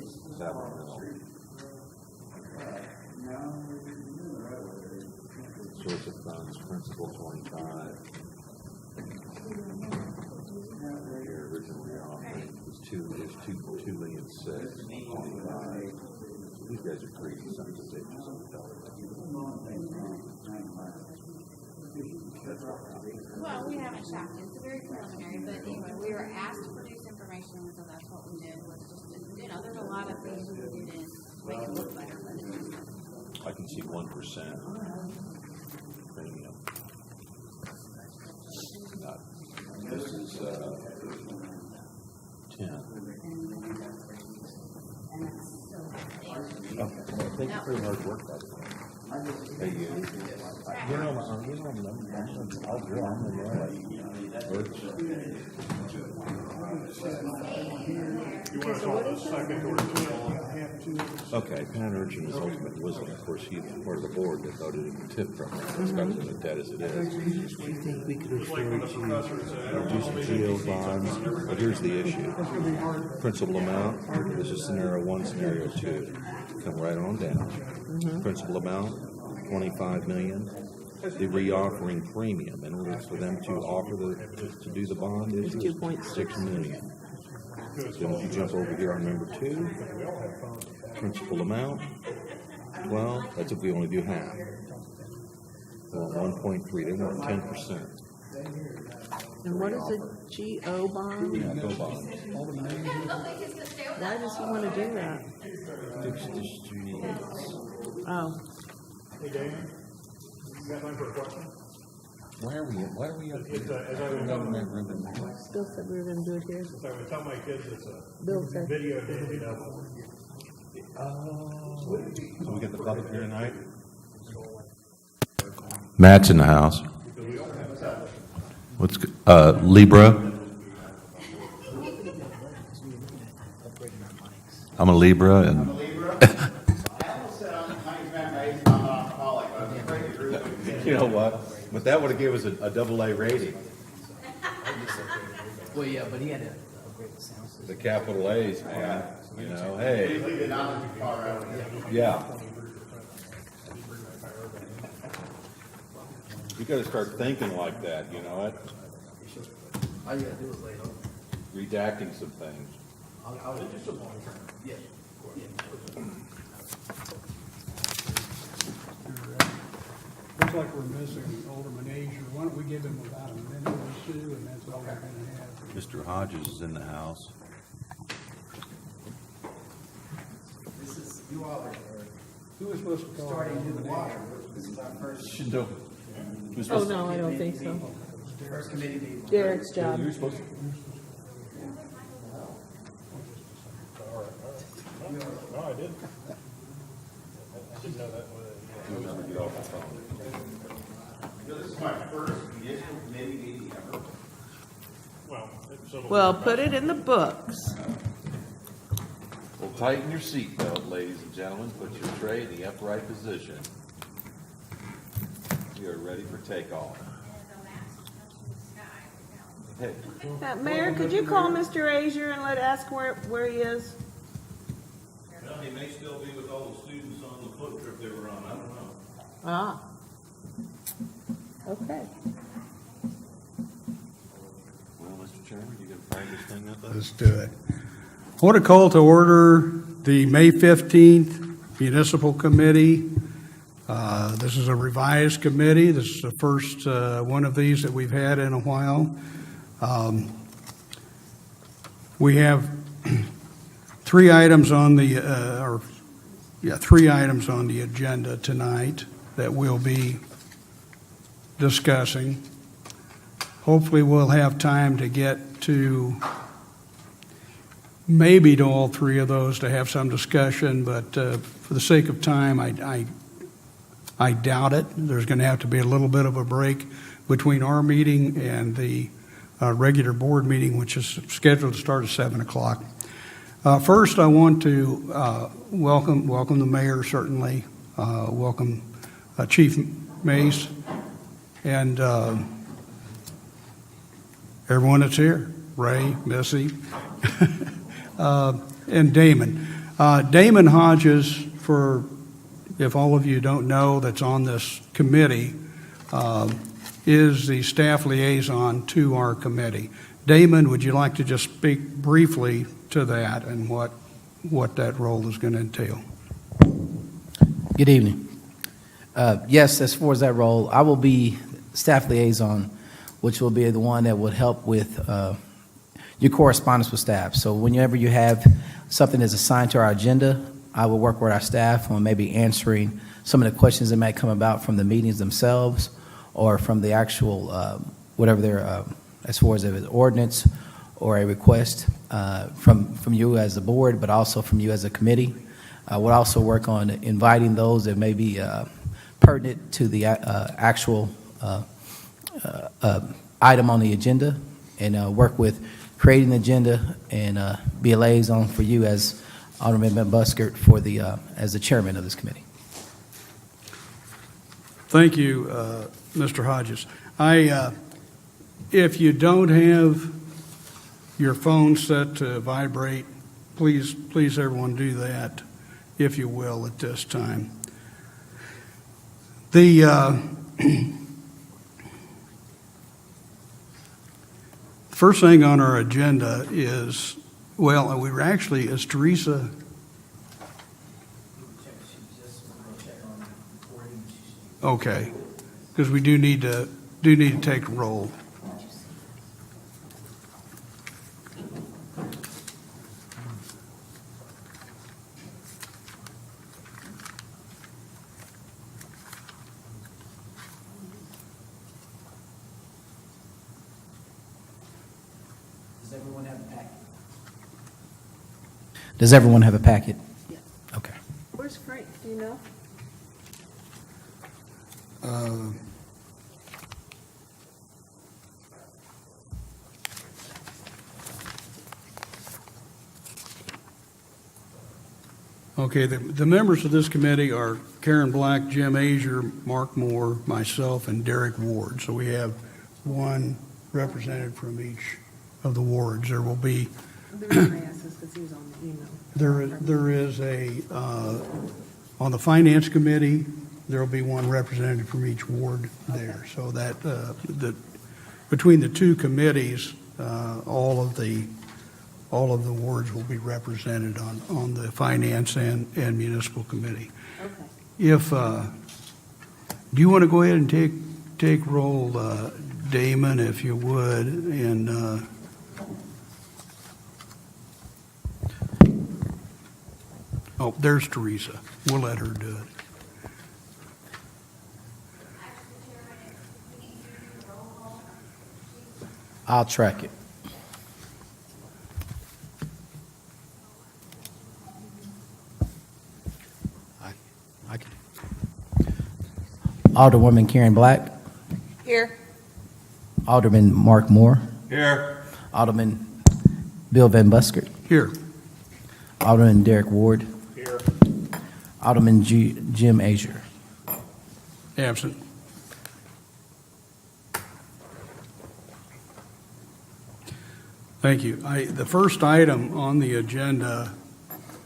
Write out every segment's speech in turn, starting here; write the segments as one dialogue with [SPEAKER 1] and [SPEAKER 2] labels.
[SPEAKER 1] Supplemental. Source of funds, principal 25. Your original offering was there's 2,000,006, 25. These guys are crazy sons of bitches.
[SPEAKER 2] Well, we haven't shopped it. It's very preliminary, but anyway, we were asked to produce information, so that's what we did. Was just, there's a lot of things we did to make it look better, but it's just.
[SPEAKER 1] I can see 1% premium. This is 10. Okay. Well, thank you for your hard work, by the way. Hey, you. I'll draw on the
[SPEAKER 3] You want us on the second or two?
[SPEAKER 1] Okay, Pan Urchin was ultimately, of course, he's part of the board that voted in the TIP program, especially the debt as it is.
[SPEAKER 4] Do you think we could afford to
[SPEAKER 1] Reduce the GO bonds, but here's the issue. Principal amount, this is scenario 1, scenario 2. Come right on down. Principal amount, $25 million. The reoffering premium, in order for them to offer to do the bond is $2.6 million. Then if you jump over here on number 2, principal amount, 12, that's if we only do half. Well, 1.3, they want 10%.
[SPEAKER 4] And what is a GO bond?
[SPEAKER 1] Yeah, go bonds.
[SPEAKER 4] Why does he want to do that?
[SPEAKER 1] Fixed distributions.
[SPEAKER 4] Oh,
[SPEAKER 3] Hey, Damon, you got time for a question?
[SPEAKER 1] Why are we up here?
[SPEAKER 3] As I was
[SPEAKER 1] Government ribbon.
[SPEAKER 4] Bill said we were going to do it here.
[SPEAKER 3] So I would tell my kids it's a
[SPEAKER 4] Bill said.
[SPEAKER 3] video that, you know.
[SPEAKER 1] So we get the public here tonight? Matt's in the house. What's Libra? I'm a Libra, and you know what? But that would have given us a AA rating.
[SPEAKER 5] Well, yeah, but he had to upgrade the sound system.
[SPEAKER 1] The capital A's, man. You know, hey. Yeah. You got to start thinking like that. You know what?
[SPEAKER 5] All you gotta do is lay it over.
[SPEAKER 1] Redacting some things.
[SPEAKER 5] I'll do some long term. Yeah.
[SPEAKER 6] Looks like we're missing Alderman Asia. Why don't we give him about a minute or two, and that's all we're gonna have.
[SPEAKER 1] Mr. Hodges is in the house.
[SPEAKER 5] This is, you all are
[SPEAKER 6] Who was supposed to call?
[SPEAKER 5] starting to do the water. This is our first
[SPEAKER 4] Oh, no, I don't think so.
[SPEAKER 5] committee meeting.
[SPEAKER 4] Derek's job.
[SPEAKER 1] You're supposed to.
[SPEAKER 3] No, I didn't. I didn't know that.
[SPEAKER 1] You'll never get off the phone.
[SPEAKER 7] This is my first municipal committee meeting ever.
[SPEAKER 4] Well, put it in the books.
[SPEAKER 1] Well, tighten your seatbelt, ladies and gentlemen. Put your tray in the upright position. We are ready for takeoff. Hey,
[SPEAKER 4] Mayor, could you call Mr. Asia and ask where he is?
[SPEAKER 7] Well, he may still be with all the students on the foot trip they were on, I don't know.
[SPEAKER 4] Ah. Okay.
[SPEAKER 1] well, Mr. Chairman, you can fire this thing up?
[SPEAKER 6] Let's do it. I want to call to order the May 15th Municipal Committee. This is a revised committee. This is the first one of these that we've had in a while. We have three items on the agenda tonight that we'll be discussing. Hopefully, we'll have time to get to maybe to all three of those to have some discussion, but for the sake of time, I doubt it. There's going to have to be a little bit of a break between our meeting and the regular board meeting, which is scheduled to start at 7 o'clock. First, I want to welcome the mayor, certainly, welcome Chief Mace, and everyone that's here, Ray, Missy, and Damon. Damon Hodges, if all of you don't know, that's on this committee, is the staff liaison to our committee. Damon, would you like to just speak briefly to that and what that role is going to entail?
[SPEAKER 8] Good evening. Yes, as far as that role, I will be staff liaison, which will be the one that would help with your correspondence with staff. So whenever you have something that's assigned to our agenda, I will work with our staff on maybe answering some of the questions that might come about from the meetings themselves or from the actual, whatever they're, as far as an ordinance or a request from you as the board, but also from you as a committee. We'll also work on inviting those that may be pertinent to the actual item on the agenda, and work with creating the agenda and be a liaison for you as Alderman Buskert for the as the chairman of this committee.
[SPEAKER 6] Thank you, Mr. Hodges. If you don't have your phone set to vibrate, please everyone do that, if you will, at this time. The first thing on our agenda is, well, we were actually, is Teresa, okay, because we do need to take a roll.
[SPEAKER 5] Does everyone have a packet?
[SPEAKER 8] Does everyone have a packet?
[SPEAKER 4] Yes.
[SPEAKER 8] Okay.
[SPEAKER 4] Where's Frank, do you know?
[SPEAKER 6] Okay, the members of this committee are Karen Black, Jim Azier, Mark Moore, myself, and Derek Ward. So we have one representative from each of the wards. There will be,
[SPEAKER 4] The reason I asked is because he was on the email.
[SPEAKER 6] there is on the finance committee, there will be one representative from each ward there. So that, between the two committees, all of the wards will be represented on the finance and municipal committee.
[SPEAKER 4] Okay.
[SPEAKER 6] If, do you want to go ahead and take roll, Damon, if you would, and, oh, there's Teresa. We'll let her do it.
[SPEAKER 8] I'll track it. I can. Alderwoman Karen Black,
[SPEAKER 4] Here.
[SPEAKER 8] Alderman Mark Moore,
[SPEAKER 7] Here.
[SPEAKER 8] Alderman Bill Van Buskert,
[SPEAKER 6] Here.
[SPEAKER 8] Alderman Derek Ward,
[SPEAKER 3] Here.
[SPEAKER 8] Alderman Jim Azier.
[SPEAKER 6] Absent. Thank you. The first item on the agenda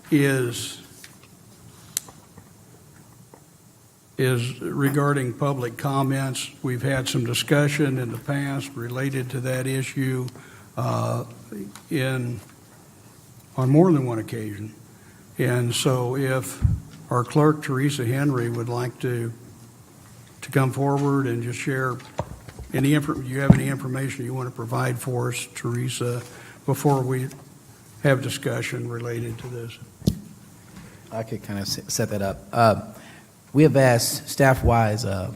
[SPEAKER 6] is regarding public comments. We've had some discussion in the past related to that issue on more than one occasion. And so if our clerk, Teresa Henry, would like to come forward and just share you have any information you want to provide for us, Teresa, before we have discussion related to this?
[SPEAKER 8] I could kind of set that up. We have asked staff-wise, our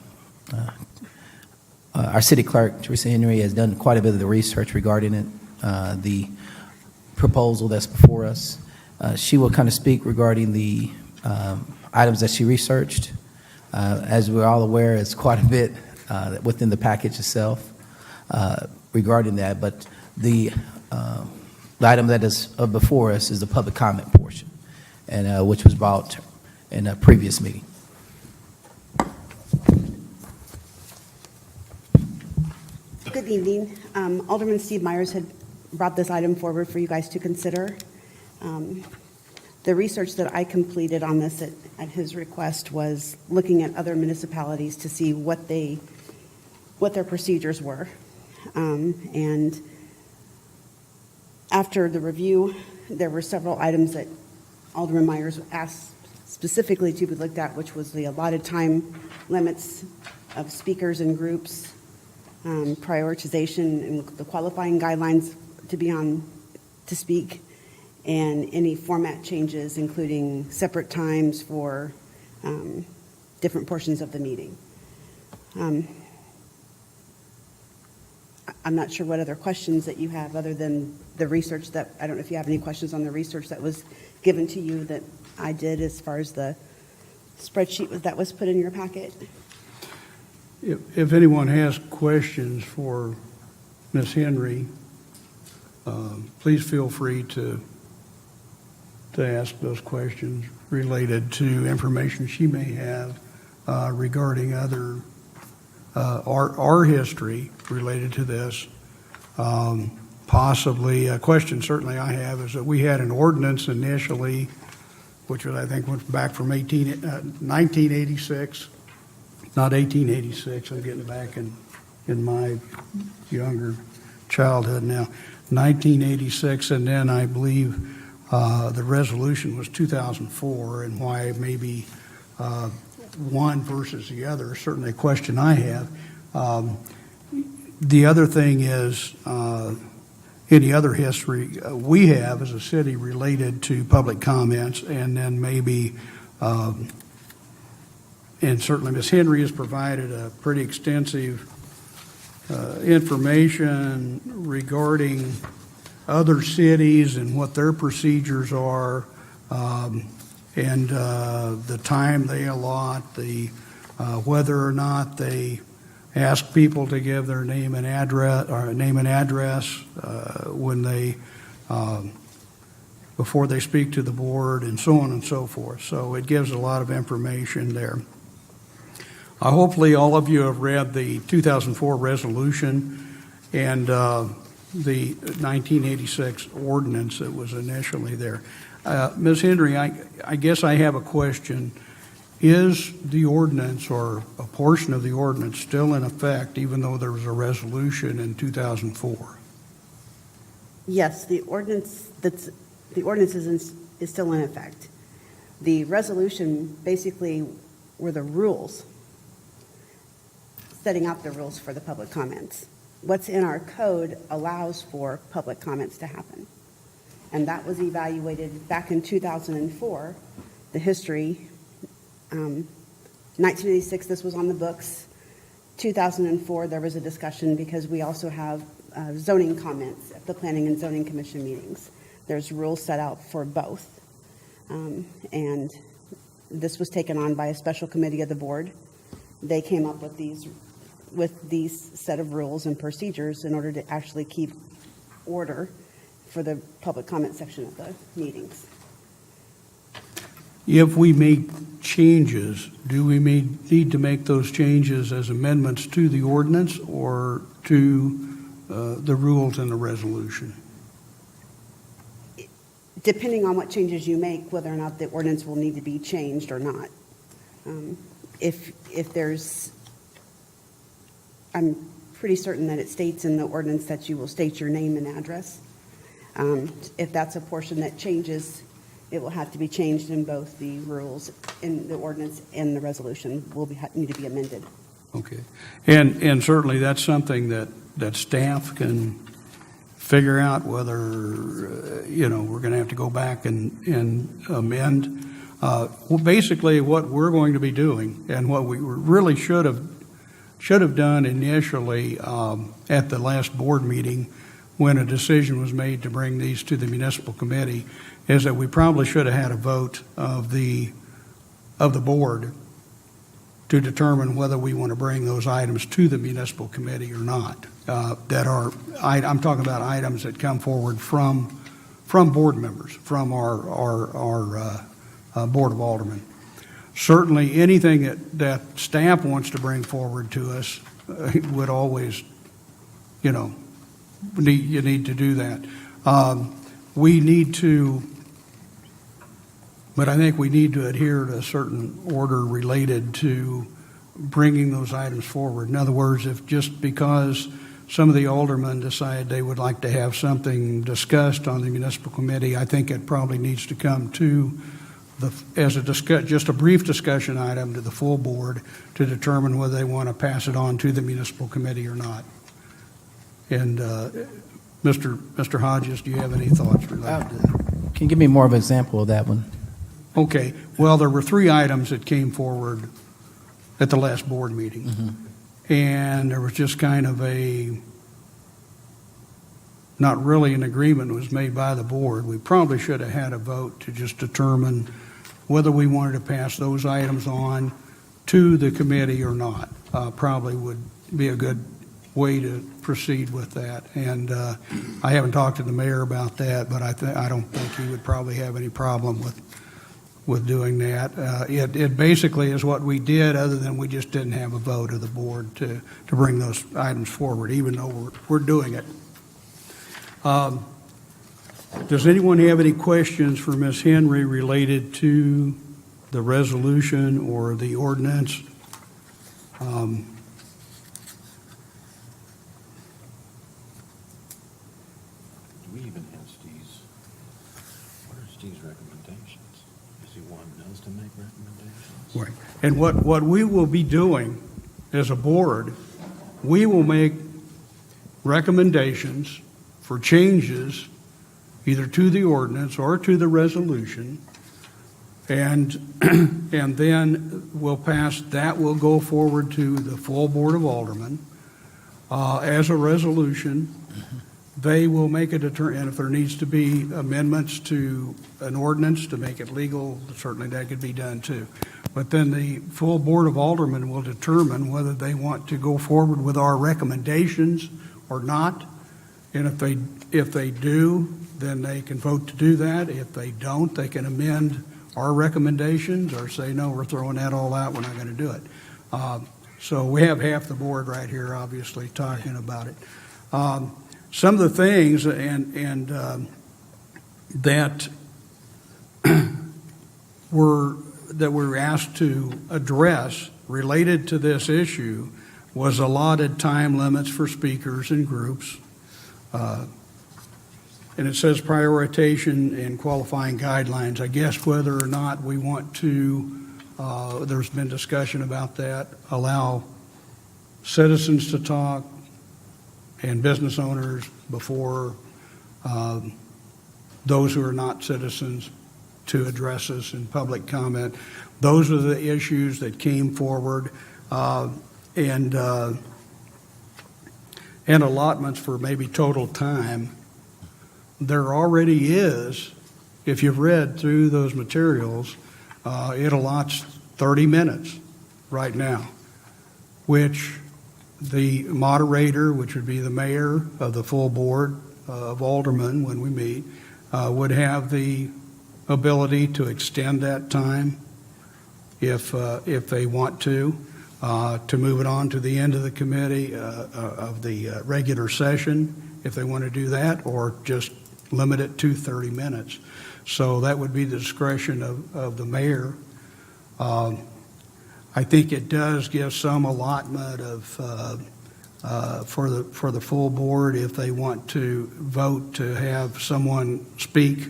[SPEAKER 8] city clerk, Teresa Henry, has done quite a bit of the research regarding it, the proposal that's before us. She will kind of speak regarding the items that she researched. As we're all aware, it's quite a bit within the package itself regarding that, but the item that is before us is the public comment portion, and which was brought in a previous meeting.
[SPEAKER 9] Good evening. Alderman Steve Myers had brought this item forward for you guys to consider. The research that I completed on this at his request was looking at other municipalities to see what their procedures were. And after the review, there were several items that Alderman Myers asked specifically to be looked at, which was the allotted time limits of speakers and groups, prioritization and the qualifying guidelines to speak, and any format changes, including separate times for different portions of the meeting. I'm not sure what other questions that you have other than the research that, I don't know if you have any questions on the research that was given to you that I did as far as the spreadsheet that was put in your packet.
[SPEAKER 6] If anyone has questions for Ms. Henry, please feel free to ask those questions related to information she may have regarding other our history related to this. Possibly a question certainly I have is that we had an ordinance initially, which was, I think, went back from 1986, not 1886. I'm getting back in my younger childhood now. 1986, and then I believe the resolution was 2004, and why maybe one versus the other is certainly a question I have. The other thing is, any other history we have as a city related to public comments, and then maybe, and certainly Ms. Henry has provided a pretty extensive information regarding other cities and what their procedures are, and the time they allot, whether or not they ask people to give their name and address, when they before they speak to the board, and so on and so forth. So it gives a lot of information there. Hopefully all of you have read the 2004 resolution and the 1986 ordinance that was initially there. Ms. Henry, I guess I have a question. Is the ordinance or a portion of the ordinance still in effect, even though there was a resolution in 2004?
[SPEAKER 9] Yes, the ordinance is still in effect. The resolution basically were the rules, setting out the rules for the public comments. What's in our code allows for public comments to happen. And that was evaluated back in 2004, the history. 1986, this was on the books. 2004, there was a discussion because we also have zoning comments at the Planning and Zoning Commission meetings. There's rules set out for both. And this was taken on by a special committee of the board. They came up with these set of rules and procedures in order to actually keep order for the public comment section of the meetings.
[SPEAKER 6] If we make changes, do we need to make those changes as amendments to the ordinance or to the rules and the resolution?
[SPEAKER 9] Depending on what changes you make, whether or not the ordinance will need to be changed or not. If there's, I'm pretty certain that it states in the ordinance that you will state your name and address. If that's a portion that changes, it will have to be changed in both the rules, in the ordinance and the resolution will need to be amended.
[SPEAKER 6] Okay. And certainly that's something that staff can figure out whether, we're going to have to go back and amend. Well, basically what we're going to be doing and what we really should have done initially at the last board meeting when a decision was made to bring these to the municipal committee is that we probably should have had a vote of the board to determine whether we want to bring those items to the municipal committee or not. I'm talking about items that come forward from board members, from our Board of Aldermen. Certainly anything that staff wants to bring forward to us would always, you need to do that. We need to But I think we need to adhere to a certain order related to bringing those items forward. In other words, if just because some of the aldermen decide they would like to have something discussed on the municipal committee, I think it probably needs to come to just a brief discussion item to the full board to determine whether they want to pass it on to the municipal committee or not. And Mr. Hodges, do you have any thoughts related to that?
[SPEAKER 8] Can you give me more of an example of that one?
[SPEAKER 6] Okay, well, there were 3 items that came forward at the last board meeting. And there was just kind of not really an agreement was made by the board. We probably should have had a vote to just determine whether we wanted to pass those items on to the committee or not. Probably would be a good way to proceed with that. And I haven't talked to the mayor about that, but I don't think he would probably have any problem with doing that. It basically is what we did, other than we just didn't have a vote of the board to bring those items forward, even though we're doing it. Does anyone have any questions for Ms. Henry related to the resolution or the ordinance?
[SPEAKER 1] Do we even have Steve's, what are Steve's recommendations? Is he wanting us to make recommendations?
[SPEAKER 6] Right. And what we will be doing as a board, we will make recommendations for changes either to the ordinance or to the resolution, and then that will go forward to the full Board of Aldermen as a resolution. They will make and if there needs to be amendments to an ordinance to make it legal, certainly that could be done too. But then the full Board of Aldermen will determine whether they want to go forward with our recommendations or not. And if they do, then they can vote to do that. If they don't, they can amend our recommendations or say, no, we're throwing that all out, we're not going to do it. So we have half the board right here, obviously, talking about it. Some of the things that we're asked to address related to this issue was allotted time limits for speakers and groups. And it says prioritization and qualifying guidelines. I guess whether or not we want to, there's been discussion about that, allow citizens to talk and business owners before those who are not citizens to address us in public comment. Those are the issues that came forward, and allotments for maybe total time. There already is, if you've read through those materials, it allots 30 minutes right now, which the moderator, which would be the mayor of the full board of aldermen when we meet, would have the ability to extend that time if they want to move it on to the end of the committee of the regular session, if they want to do that, or just limit it to 30 minutes. So that would be the discretion of the mayor. I think it does give some allotment of for the full board if they want to vote to have someone speak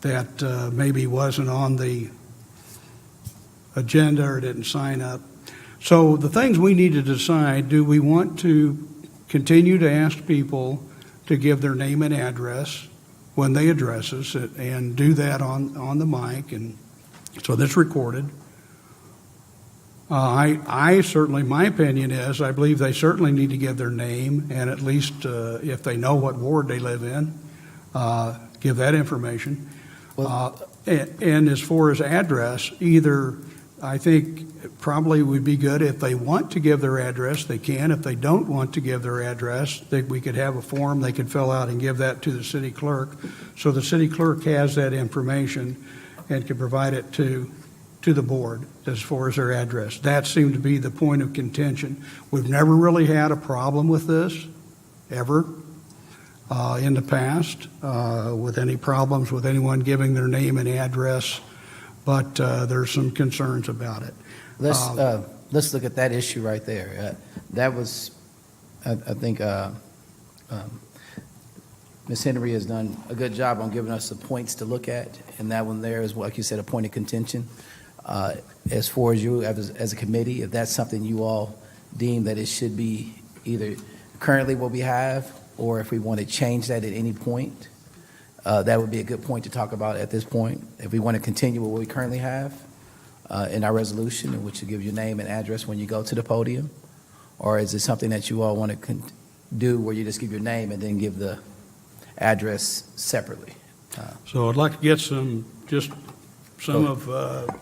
[SPEAKER 6] that maybe wasn't on the agenda or didn't sign up. So the things we need to decide: do we want to continue to ask people to give their name and address when they address us, and do that on the mic, and so that's recorded? I certainly, my opinion is, I believe they certainly need to give their name, and at least if they know what ward they live in, give that information. And as far as address, either I think probably would be good if they want to give their address, they can. If they don't want to give their address, we could have a form they could fill out and give that to the city clerk. So the city clerk has that information and can provide it to the board as far as their address. That seemed to be the point of contention. We've never really had a problem with this, ever. in the past with any problems with anyone giving their name and address, but there's some concerns about it.
[SPEAKER 8] Let's look at that issue right there. That was, I think, Ms. Henry has done a good job on giving us the points to look at, and that one there is, like you said, a point of contention. As far as you, as a committee, if that's something you all deem that it should be either currently what we have, or if we want to change that at any point, that would be a good point to talk about at this point. If we want to continue with what we currently have in our resolution, which will give your name and address when you go to the podium, or is it something that you all want to do where you just give your name and then give the address separately?
[SPEAKER 6] So I'd like to get some of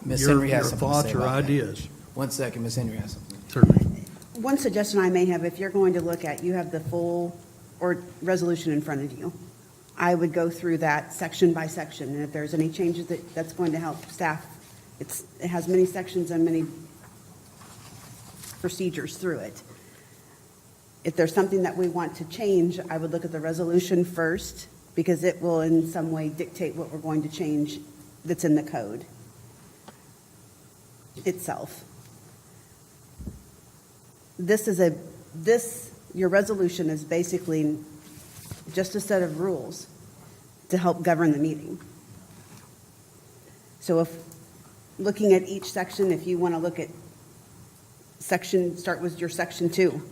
[SPEAKER 8] Ms.
[SPEAKER 6] your
[SPEAKER 8] Henry has something to
[SPEAKER 6] thoughts
[SPEAKER 8] say
[SPEAKER 6] or
[SPEAKER 8] about that.
[SPEAKER 6] ideas.
[SPEAKER 8] 1 second, Ms. Henry has something.
[SPEAKER 6] Certainly.
[SPEAKER 9] One suggestion I may have, if you're going to look at, you have the full or resolution in front of you. I would go through that section by section, and if there's any changes that's going to help staff, it has many sections and many procedures through it. If there's something that we want to change, I would look at the resolution first, because it will in some way dictate what we're going to change that's in the code itself. Your resolution is basically just a set of rules to help govern the meeting. So if looking at each section, if you want to look at start with your section 2.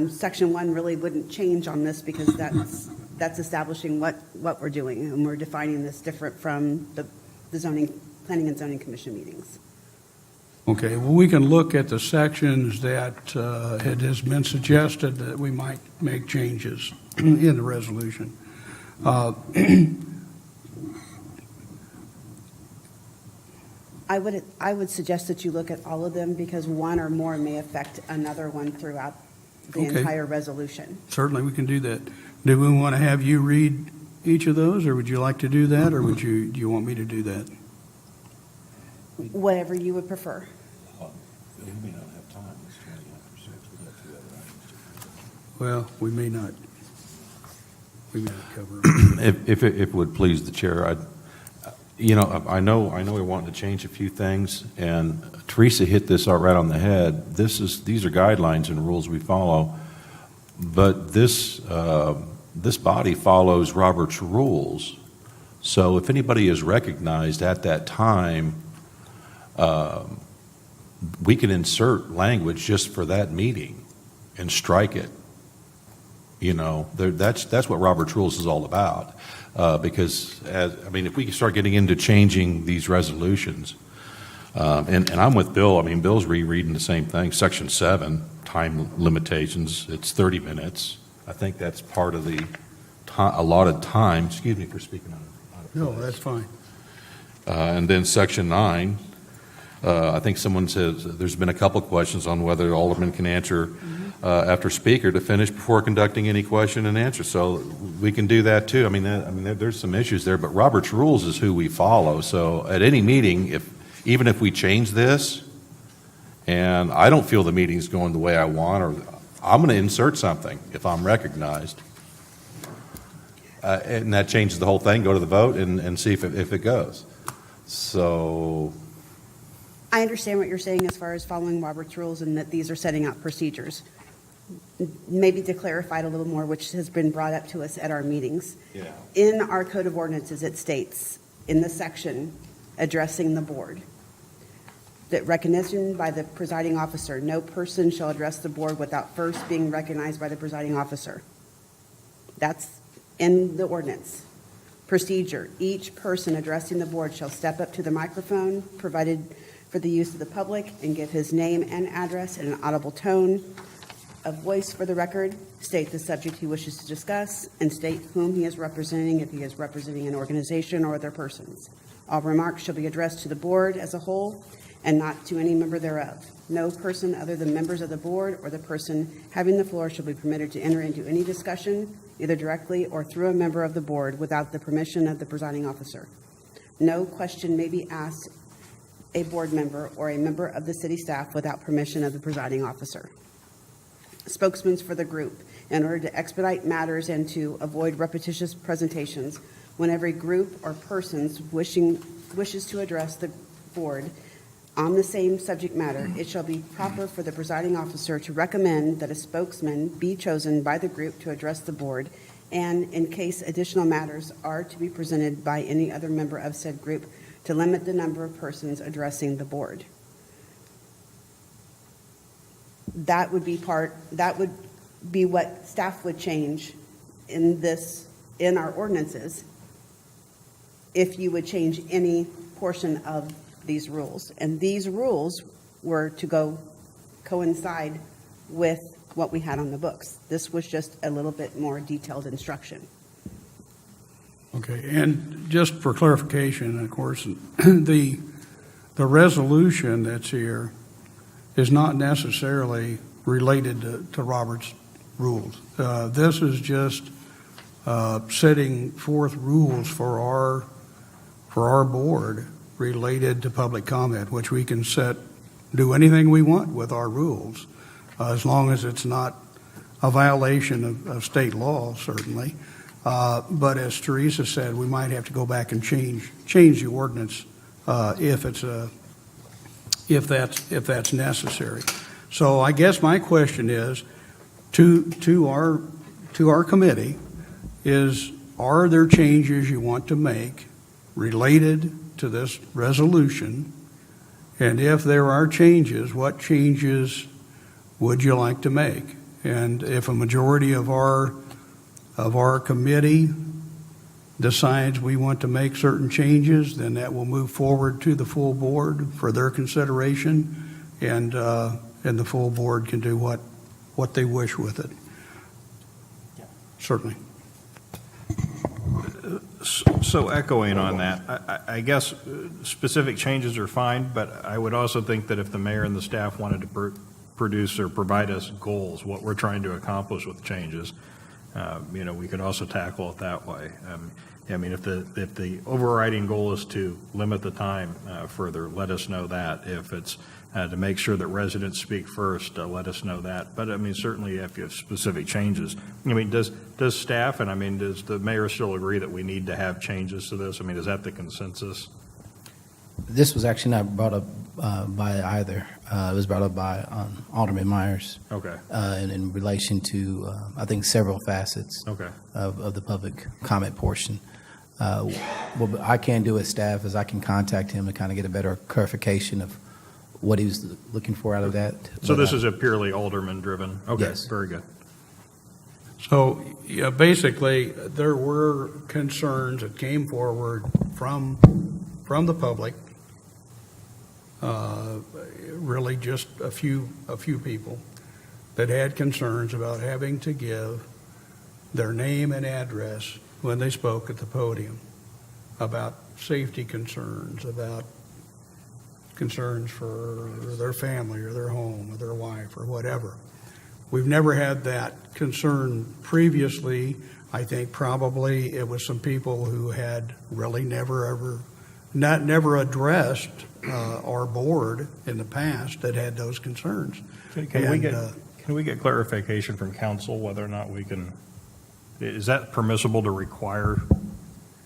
[SPEAKER 9] Section 1 really wouldn't change on this, because that's establishing what we're doing, and we're defining this different from the planning and zoning commission meetings.
[SPEAKER 6] Okay, well, we can look at the sections that it has been suggested that we might make changes in the resolution.
[SPEAKER 9] I would suggest that you look at all of them, because one or more may affect another one throughout the
[SPEAKER 6] Okay.
[SPEAKER 9] entire resolution.
[SPEAKER 6] Certainly, we can do that. Do we want to have you read each of those, or would you like to do that, or do you want me to do that?
[SPEAKER 9] Whatever you would prefer.
[SPEAKER 1] We may not have time, it's 20 after 6, we got 2 other items to do.
[SPEAKER 6] Well, we may not cover them.
[SPEAKER 1] If it would please the chair, I know we're wanting to change a few things, and Teresa hit this right on the head. These are guidelines and rules we follow, but this body follows Robert's rules. So if anybody is recognized at that time, we can insert language just for that meeting and strike it. That's what Robert's Rules is all about. Because, if we start getting into changing these resolutions, and I'm with Bill. Bill's rereading the same thing. Section 7, time limitations, it's 30 minutes. I think that's part of the allotted time. Excuse me for speaking on it.
[SPEAKER 6] No, that's fine.
[SPEAKER 1] And then Section 9, I think someone says there's been a couple questions on whether Alderman can answer after speaker to finish before conducting any question and answer. So we can do that too. There's some issues there, but Robert's Rules is who we follow. So at any meeting, even if we change this, and I don't feel the meeting's going the way I want, or I'm going to insert something if I'm recognized, and that changes the whole thing. Go to the vote and see if it goes. So.
[SPEAKER 9] I understand what you're saying as far as following Robert's Rules, and that these are setting out procedures. Maybe to clarify it a little more, which has been brought up to us at our meetings.
[SPEAKER 1] Yeah.
[SPEAKER 9] In our Code of Ordinances, it states in the section addressing the board that recognition by the presiding officer, no person shall address the board without first being recognized by the presiding officer. That's in the ordinance. Procedure, each person addressing the board shall step up to the microphone provided for the use of the public and give his name and address in an audible tone of voice for the record, state the subject he wishes to discuss, and state whom he is representing if he is representing an organization or other persons. All remarks shall be addressed to the board as a whole and not to any member thereof. No person other than members of the board or the person having the floor shall be permitted to enter into any discussion, either directly or through a member of the board, without the permission of the presiding officer. No question may be asked a board member or a member of the city staff without permission of the presiding officer. Spokesmen for the group. in order to expedite matters and to avoid repetitious presentations. Whenever a group or persons wishes to address the board on the same subject matter, it shall be proper for the presiding officer to recommend that a spokesman be chosen by the group to address the board, and in case additional matters are to be presented by any other member of said group, to limit the number of persons addressing the board. That would be what staff would change in our ordinances, if you would change any portion of these rules. And these rules were to coincide with what we had on the books. This was just a little bit more detailed instruction.
[SPEAKER 6] Okay, and just for clarification, of course, the resolution that's here is not necessarily related to Robert's rules. This is just setting forth rules for our board related to public comment, which we can do anything we want with our rules, as long as it's not a violation of state law, certainly. But as Teresa said, we might have to go back and change the ordinance if that's necessary. So I guess my question is to our committee is, are there changes you want to make related to this resolution? And if there are changes, what changes would you like to make? And if a majority of our committee decides we want to make certain changes, then that will move forward to the full board for their consideration, and the full board can do what they wish with it.
[SPEAKER 5] Yeah.
[SPEAKER 6] Certainly.
[SPEAKER 3] So echoing on that, I guess specific changes are fine, but I would also think that if the mayor and the staff wanted to produce or provide us goals, what we're trying to accomplish with changes, we could also tackle it that way. If the overriding goal is to limit the time further, let us know that. If it's to make sure that residents speak first, let us know that. But certainly if you have specific changes, does staff and does the mayor still agree that we need to have changes to this? Is that the consensus?
[SPEAKER 8] This was actually not brought up by either. It was brought up by Alderman Myers.
[SPEAKER 3] Okay.
[SPEAKER 8] In relation to, I think, several facets of the public comment portion. What I can do as staff is I can contact him to kind of get a better clarification of what he was looking for out of that.
[SPEAKER 3] So this is a purely alderman-driven? Okay,
[SPEAKER 8] yes.
[SPEAKER 3] Very good.
[SPEAKER 6] So basically, there were concerns that came forward from the public. Really just a few people that had concerns about having to give their name and address when they spoke at the podium, about safety concerns, about concerns for their family or their home or their wife or whatever. We've never had that concern previously. I think probably it was some people who had really never addressed our board in the past that had those concerns.
[SPEAKER 3] Can we get clarification from council whether or not we can? Is that permissible to require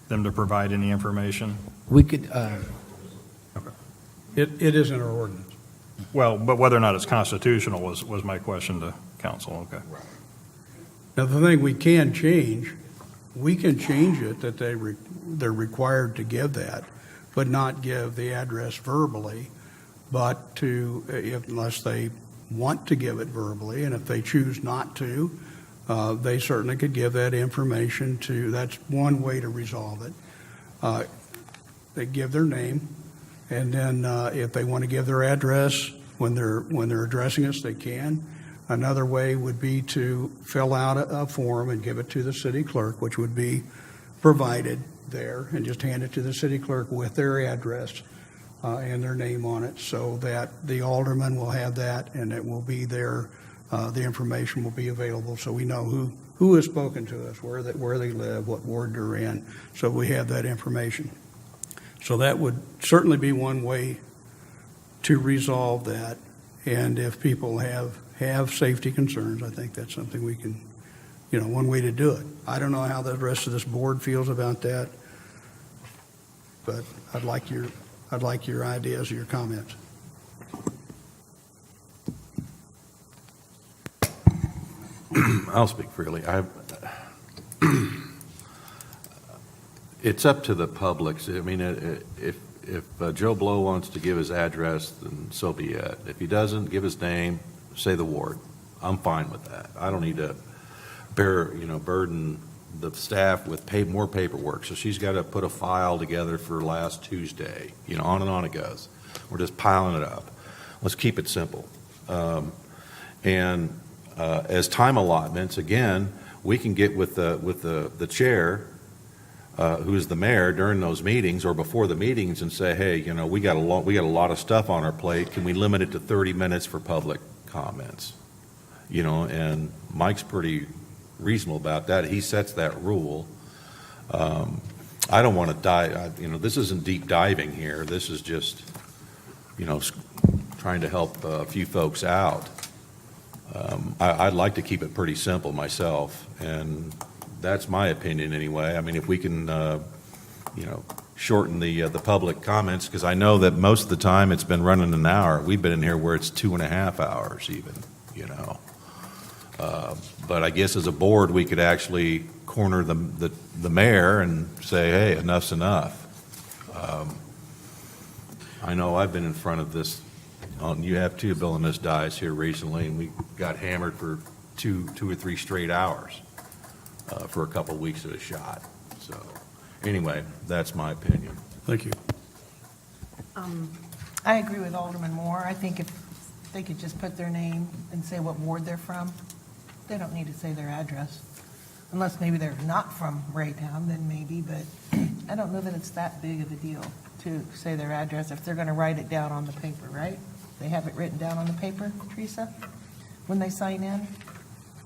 [SPEAKER 3] them to provide any information?
[SPEAKER 8] We could.
[SPEAKER 6] It is in our ordinance.
[SPEAKER 3] Well, but whether or not it's constitutional was my question to council. Okay.
[SPEAKER 6] Now, the thing we can change it that they're required to give that, but not give the address verbally, but unless they want to give it verbally, and if they choose not to, they certainly could give that information to. That's one way to resolve it. They give their name, and then if they want to give their address when they're addressing us, they can. Another way would be to fill out a form and give it to the city clerk, which would be provided there, and just hand it to the city clerk with their address and their name on it, so that the alderman will have that, and it will be there. The information will be available, so we know who has spoken to us, where they live, what ward they're in, so we have that information. So that would certainly be one way to resolve that. And if people have safety concerns, I think that's something we one way to do it. I don't know how the rest of this board feels about that, but I'd like your ideas or your comments.
[SPEAKER 1] I'll speak freely. It's up to the public. I mean, if Joe Blow wants to give his address, then so be it. If he doesn't, give his name, say the ward. I'm fine with that. I don't need to burden the staff with more paperwork. So she's got to put a file together for last Tuesday. On and on it goes. We're just piling it up. Let's keep it simple. As time allotments, again, we can get with the chair, who is the mayor, during those meetings or before the meetings, and say, hey, we got a lot of stuff on our plate. Can we limit it to 30 minutes for public comments? And Mike's pretty reasonable about that. He sets that rule. I don't want to dive. This isn't deep diving here. This is just, trying to help a few folks out. I'd like to keep it pretty simple myself, and that's my opinion anyway. I mean, if we can, shorten the public comments, because I know that most of the time it's been running an hour. We've been in here where it's 2.5 hours even, But I guess as a board, we could actually corner the mayor and say, hey, enough's enough. I know I've been in front of this. You have too, Bill and Miss Dice here recently, and we got hammered for two or three straight hours for a couple of weeks at a shot. So anyway, that's my opinion.
[SPEAKER 6] Thank you.
[SPEAKER 5] I agree with Alderman Moore. I think if they could just put their name and say what ward they're from, they don't need to say their address. Unless maybe they're not from Raytown, then maybe, but I don't know that it's that big of a deal to say their address if they're going to write it down on the paper, right? They have it written down on the paper, Teresa, when they sign in?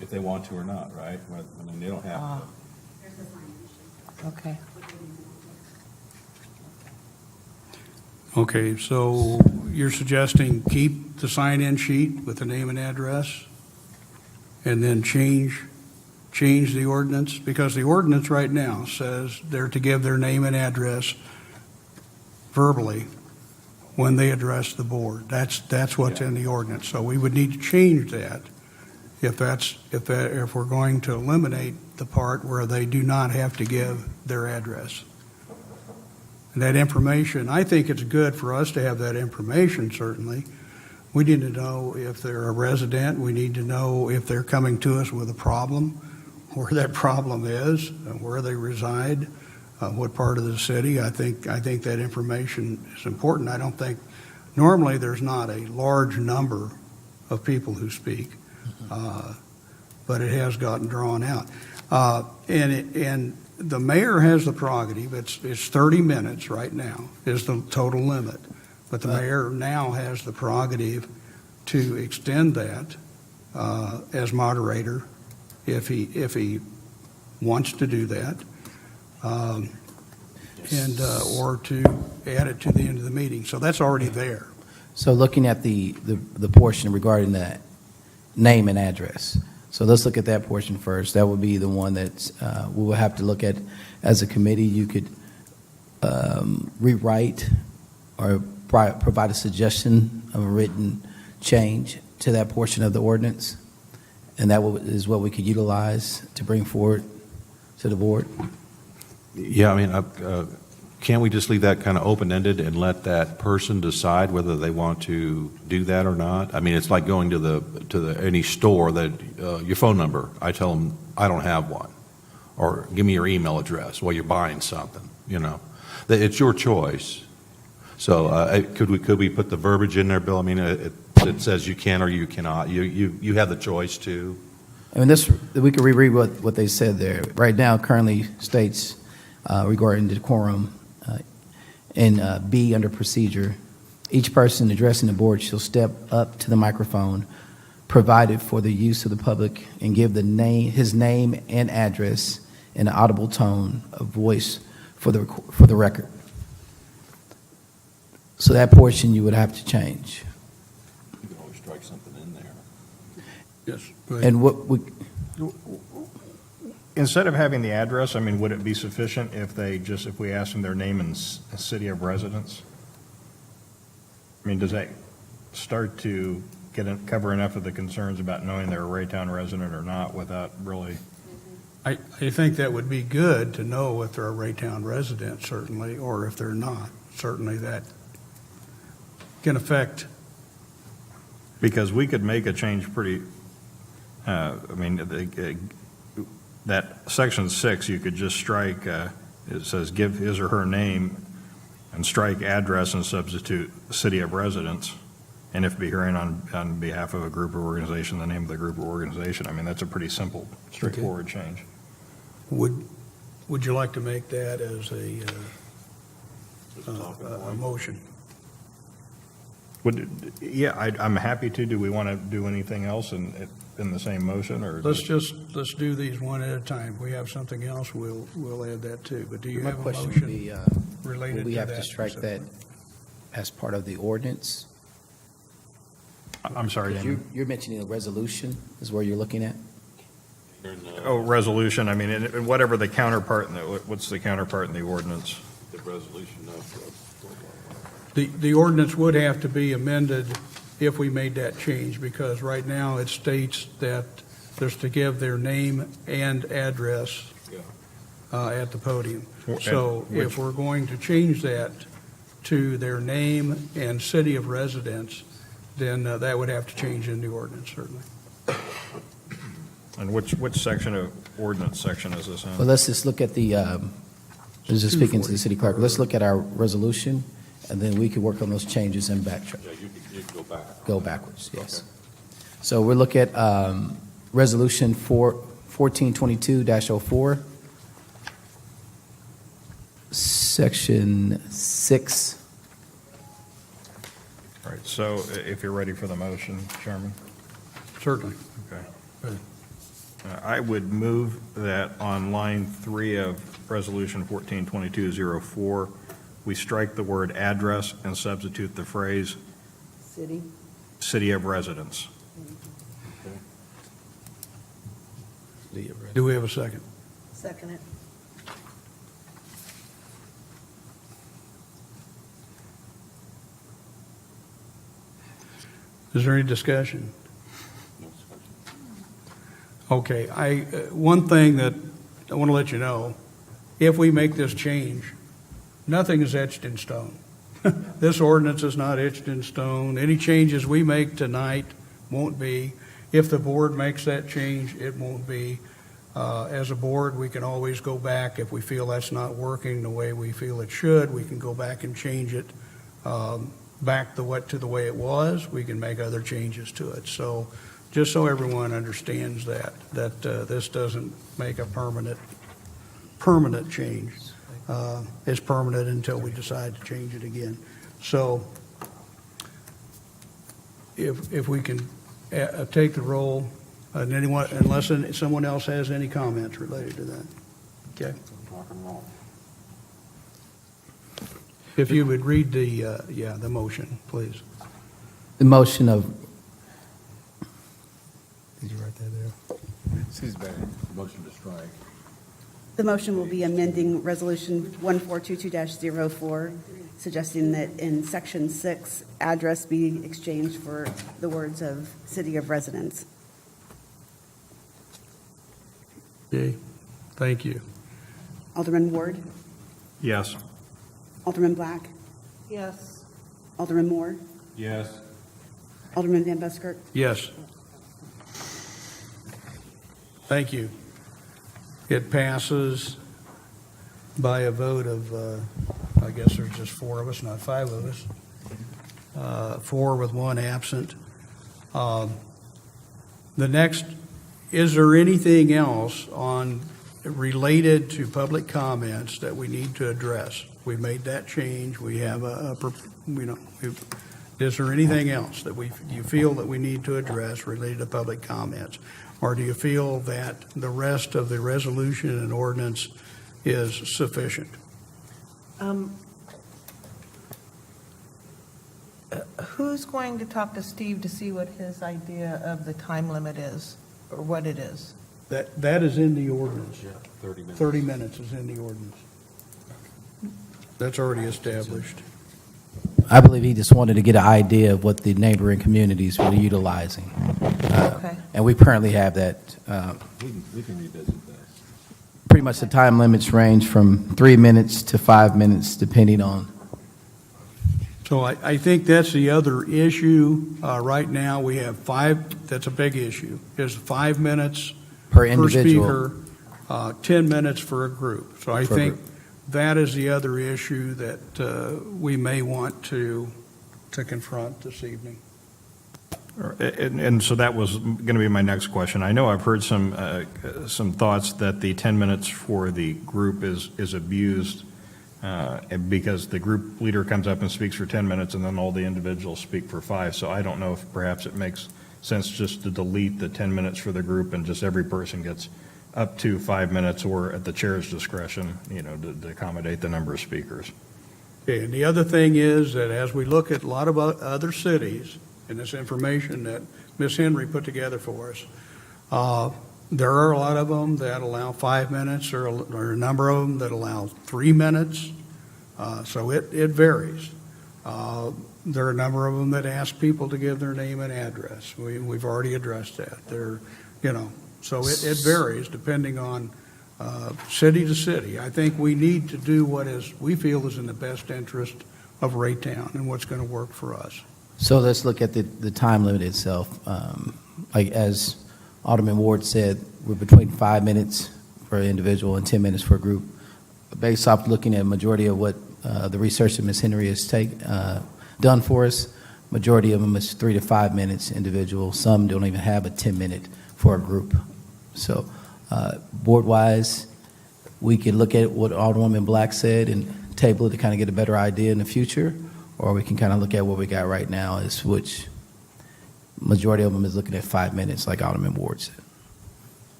[SPEAKER 1] If they want to or not, right? I mean, they don't have to.
[SPEAKER 5] Okay.
[SPEAKER 6] Okay, so you're suggesting keep the sign-in sheet with the name and address, and then change the ordinance? Because the ordinance right now says they're to give their name and address verbally when they address the board. That's what's in the ordinance. So we would need to change that if we're going to eliminate the part where they do not have to give their address. And that information, I think it's good for us to have that information, certainly. We need to know if they're a resident. We need to know if they're coming to us with a problem, where that problem is, where they reside, what part of the city. I think that information is important. I don't think, normally there's not a large number of people who speak, but it has gotten drawn out. And the mayor has the prerogative. It's 30 minutes right now is the total limit. But the mayor now has the prerogative to extend that as moderator if he wants to do that, or to add it to the end of the meeting. So that's already there.
[SPEAKER 8] So looking at the portion regarding that name and address. So let's look at that portion first. That would be the one that we will have to look at as a committee. You could rewrite or provide a suggestion of a written change to that portion of the ordinance, and that is what we could utilize to bring forward to the board.
[SPEAKER 1] Yeah, I mean, can't we just leave that kind of open-ended and let that person decide whether they want to do that or not? I mean, it's like going to any store that your phone number. I tell them I don't have one, or give me your email address while you're buying something. It's your choice. So could we put the verbiage in there, Bill? I mean, it says you can or you cannot. You have the choice to.
[SPEAKER 8] I mean, we could reread what they said there. Right now, currently states regarding decorum in B under procedure, each person addressing the board shall step up to the microphone provided for the use of the public and give his name and address in an audible tone of voice for the record. So that portion you would have to change.
[SPEAKER 1] You can always strike something in there.
[SPEAKER 6] Yes. Go ahead.
[SPEAKER 8] And what we
[SPEAKER 3] instead of having the address, I mean, would it be sufficient if if we asked them their name and city of residence? I mean, does that start to cover enough of the concerns about knowing they're a Raytown resident or not without really?
[SPEAKER 6] I think that would be good to know if they're a Raytown resident, certainly, or if they're not. Certainly that can affect.
[SPEAKER 3] Because we could make a change pretty, that section 6, you could just strike, it says give his or her name and strike address and substitute city of residence. And if be hearing on behalf of a group or organization, the name of the group or organization. I mean, that's a pretty simple, straightforward change.
[SPEAKER 6] Would you like to make that as a motion?
[SPEAKER 3] I'm happy to. Do we want to do anything else in the same motion, or?
[SPEAKER 6] Let's do these one at a time. If we have something else, we'll add that too. But do you
[SPEAKER 8] My
[SPEAKER 6] have a
[SPEAKER 8] question would
[SPEAKER 6] motion
[SPEAKER 8] be,
[SPEAKER 6] related to that?
[SPEAKER 8] will we have to strike that as part of the ordinance?
[SPEAKER 3] I'm sorry,
[SPEAKER 8] Because you're mentioning a resolution is where you're looking at?
[SPEAKER 3] Oh, resolution, I mean, and whatever the counterpart, what's the counterpart in the ordinance?
[SPEAKER 1] The resolution of.
[SPEAKER 6] The ordinance would have to be amended if we made that change, because right now it states that there's to give their name and address at the podium. So if we're going to change that to their name and city of residence, then that would have to change in the ordinance, certainly.
[SPEAKER 3] And which section of ordinance section is this in?
[SPEAKER 8] Well, let's just look at the, just speaking to the city clerk, let's look at our resolution, and then we can work on those changes and backtrack.
[SPEAKER 1] Yeah, you can go back.
[SPEAKER 8] Go backwards, yes. So we'll look at Resolution 1422-04, Section 6.
[SPEAKER 3] All right, so if you're ready for the motion, Chairman?
[SPEAKER 6] Certainly.
[SPEAKER 3] Okay. I would move that on line 3 of Resolution 1422-04, we strike the word address and substitute the phrase city of residence.
[SPEAKER 6] Do we have a second?
[SPEAKER 5] Second it.
[SPEAKER 6] Is there any discussion? Okay, one thing that I want to let you know, if we make this change, nothing is etched in stone. This ordinance is not etched in stone. Any changes we make tonight won't be. If the board makes that change, it won't be. As a board, we can always go back. If we feel that's not working the way we feel it should, we can go back and change it back to the way it was. We can make other changes to it. So just so everyone understands that this doesn't make a permanent change. It's permanent until we decide to change it again. So if we can take the roll, and anyone, unless someone else has any comments related to that. Okay. If you would read the motion, please.
[SPEAKER 8] The motion of,
[SPEAKER 6] Did you write that there?
[SPEAKER 1] Motion to strike.
[SPEAKER 9] The motion will be amending Resolution 1422-04, suggesting that in Section 6, address be exchanged for the words of city of residence.
[SPEAKER 6] Okay, thank you.
[SPEAKER 9] Alderman Ward,
[SPEAKER 3] Yes.
[SPEAKER 9] Alderman Black,
[SPEAKER 5] Yes.
[SPEAKER 9] Alderman Moore,
[SPEAKER 7] Yes.
[SPEAKER 9] Alderman Van Buskirk.
[SPEAKER 6] Yes. Thank you. It passes by a vote of, I guess there's just 4 of us, not 5 of us. 4 with 1 absent. The next, is there anything else related to public comments that we need to address? We made that change. We have is there anything else that you feel that we need to address related to public comments? Or do you feel that the rest of the resolution and ordinance is sufficient?
[SPEAKER 5] Who's going to talk to Steve to see what his idea of the time limit is, or what it is?
[SPEAKER 6] That is in the ordinance.
[SPEAKER 1] 30 minutes.
[SPEAKER 6] 30 minutes is in the ordinance. That's already established.
[SPEAKER 8] I believe he just wanted to get an idea of what the neighboring communities were utilizing.
[SPEAKER 5] Okay.
[SPEAKER 8] And we currently have that.
[SPEAKER 1] We can revisit that.
[SPEAKER 8] Pretty much the time limits range from 3 minutes to 5 minutes, depending on.
[SPEAKER 6] So I think that's the other issue. Right now, we have 5, that's a big issue, is 5 minutes
[SPEAKER 8] Per individual.
[SPEAKER 6] speaker, 10 minutes for a group. So I
[SPEAKER 8] For a
[SPEAKER 6] think
[SPEAKER 8] group.
[SPEAKER 6] that is the other issue that we may want to confront this evening.
[SPEAKER 3] And so that was going to be my next question. I know I've heard some thoughts that the 10 minutes for the group is abused because the group leader comes up and speaks for 10 minutes and then all the individuals speak for 5. So I don't know if perhaps it makes sense just to delete the 10 minutes for the group and just every person gets up to 5 minutes, or at the chair's discretion, to accommodate the number of speakers.
[SPEAKER 6] Okay, and the other thing is that as we look at a lot of other cities, and this information that Ms. Henry put together for us, there are a lot of them that allow 5 minutes, or a number of them that allow 3 minutes. So it varies. There are a number of them that ask people to give their name and address. We've already addressed that. So it varies depending on city to city. I think we need to do what we feel is in the best interest of Raytown and what's going to work for us.
[SPEAKER 8] So let's look at the time limit itself. Like as Alderman Ward said, we're between 5 minutes for an individual and 10 minutes for a group. Based off looking at majority of what the research that Ms. Henry has done for us, majority of them is 3 to 5 minutes individual. Some don't even have a 10-minute for a group. So board-wise, we can look at what Alderwoman Black said and table it to kind of get a better idea in the future, or we can kind of look at what we got right now, is which majority of them is looking at 5 minutes, like Alderman Ward said.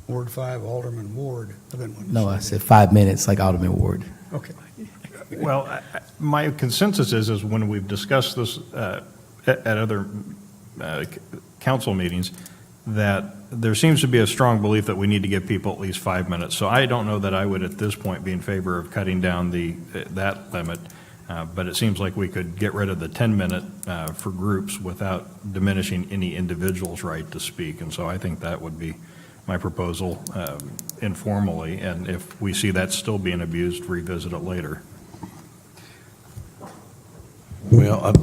[SPEAKER 6] Ward 5, Alderman Ward.
[SPEAKER 8] No, I said 5 minutes, like Alderman Ward.
[SPEAKER 6] Okay.
[SPEAKER 3] Well, my consensus is when we've discussed this at other council meetings, that there seems to be a strong belief that we need to give people at least 5 minutes. So I don't know that I would at this point be in favor of cutting down that limit, but it seems like we could get rid of the 10-minute for groups without diminishing any individual's right to speak. And so I think that would be my proposal informally, and if we see that still being abused, revisit it later.
[SPEAKER 1] Well,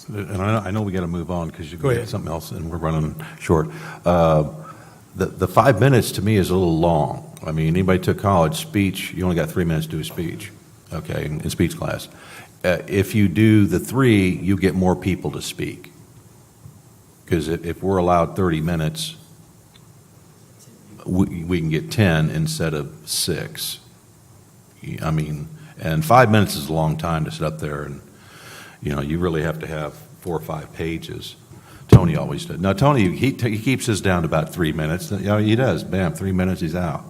[SPEAKER 1] and I know we got to move on because you've
[SPEAKER 6] Go
[SPEAKER 1] got
[SPEAKER 6] ahead.
[SPEAKER 1] something else and we're running short. The 5 minutes to me is a little long. I mean, anybody took college speech, you only got 3 minutes to do a speech, okay, in speech class. If you do the 3, you get more people to speak. Because if we're allowed 30 minutes, we can get 10 instead of 6. I mean, and 5 minutes is a long time to sit up there and, you really have to have 4 or 5 pages. Tony always does. Now, Tony, he keeps his down to about 3 minutes. He does. Bam, 3 minutes, he's out.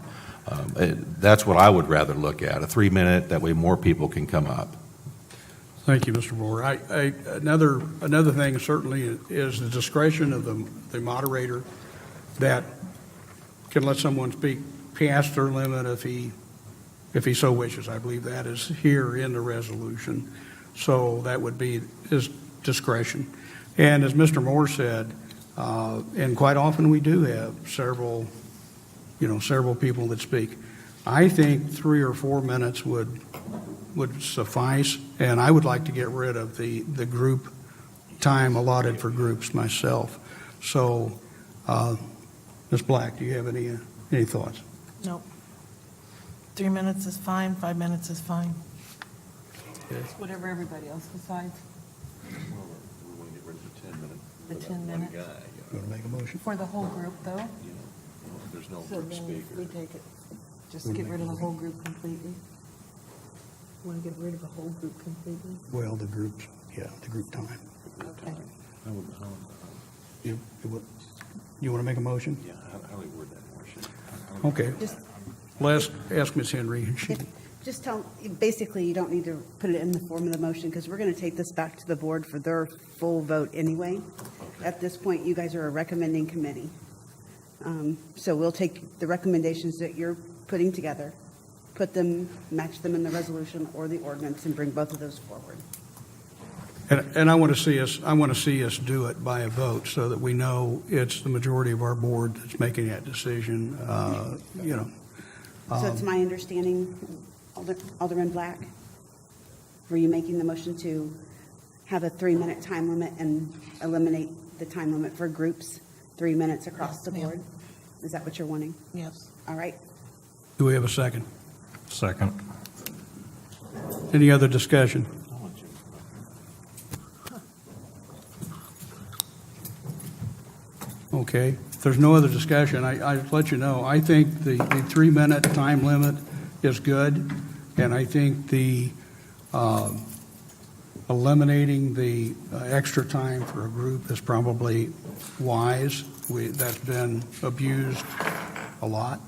[SPEAKER 1] That's what I would rather look at, a 3-minute, that way more people can come up.
[SPEAKER 6] Thank you, Mr. Moore. Another thing certainly is the discretion of the moderator that can let someone speak past their limit if he so wishes. I believe that is here in the resolution. So that would be his discretion. And as Mr. Moore said, and quite often we do have several people that speak. I think 3 or 4 minutes would suffice, and I would like to get rid of the group time allotted for groups myself. So, Ms. Black, do you have any thoughts?
[SPEAKER 5] Nope. 3 minutes is fine, 5 minutes is fine. It's whatever everybody else decides.
[SPEAKER 1] We want to get rid of the 10-minute.
[SPEAKER 5] The 10 minutes.
[SPEAKER 6] You want to make a motion?
[SPEAKER 5] For the whole group, though?
[SPEAKER 1] There's no
[SPEAKER 5] So
[SPEAKER 1] group
[SPEAKER 5] then
[SPEAKER 1] speaker.
[SPEAKER 5] we take it, just get rid of the whole group completely? Want to get rid of the whole group completely?
[SPEAKER 6] Well, the group time.
[SPEAKER 5] Okay.
[SPEAKER 6] You want to make a motion?
[SPEAKER 1] Yeah, how do we word that motion?
[SPEAKER 6] Okay.
[SPEAKER 9] Just-
[SPEAKER 6] Let's ask Ms. Henry.
[SPEAKER 9] Just basically, you don't need to put it in the form of the motion, because we're going to take this back to the board for their full vote anyway. At this point, you guys are a recommending committee. So we'll take the recommendations that you're putting together, match them in the resolution or the ordinance, and bring both of those forward.
[SPEAKER 6] And I want to see us do it by a vote so that we know it's the majority of our board that's making that decision, you know.
[SPEAKER 9] So it's my understanding, Alderman Black, were you making the motion to have a 3-minute time limit and eliminate the time limit for groups, 3 minutes across the board? Is that what you're wanting?
[SPEAKER 5] Yes.
[SPEAKER 9] All right.
[SPEAKER 6] Do we have a second?
[SPEAKER 3] Second.
[SPEAKER 6] Any other discussion? Okay, if there's no other discussion, I let you know, I think the 3-minute time limit is good, and I think the eliminating the extra time for a group is probably wise. That's been abused a lot,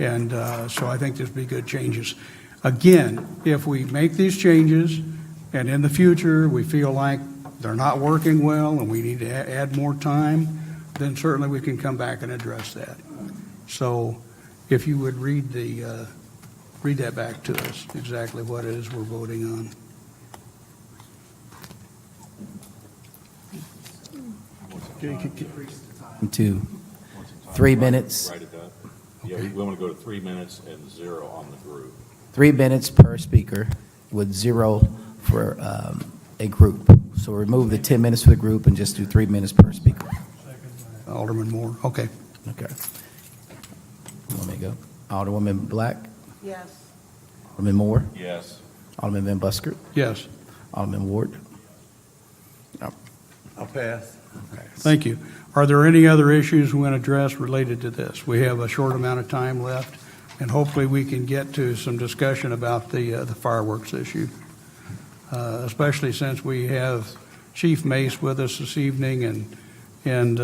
[SPEAKER 6] and so I think there'd be good changes. Again, if we make these changes, and in the future, we feel like they're not working well, and we need to add more time, then certainly we can come back and address that. So if you would read that back to us, exactly what it is we're voting on.
[SPEAKER 8] To 3 minutes,
[SPEAKER 1] Write it down. Yeah, we want to go to 3 minutes and 0 on the group.
[SPEAKER 8] 3 minutes per speaker with 0 for a group. So remove the 10 minutes for the group and just do 3 minutes per speaker.
[SPEAKER 6] Alderman Moore, okay.
[SPEAKER 8] Okay. You want me to go? Alderwoman Black,
[SPEAKER 5] Yes.
[SPEAKER 8] Alderman Moore,
[SPEAKER 1] Yes.
[SPEAKER 8] Alderman Van Buskert,
[SPEAKER 6] Yes,
[SPEAKER 8] Alderman Ward.
[SPEAKER 7] I'll pass.
[SPEAKER 6] thank you. Are there any other issues we want to address related to this? We have a short amount of time left, and hopefully we can get to some discussion about the fireworks issue, especially since we have Chief Mace with us this evening, and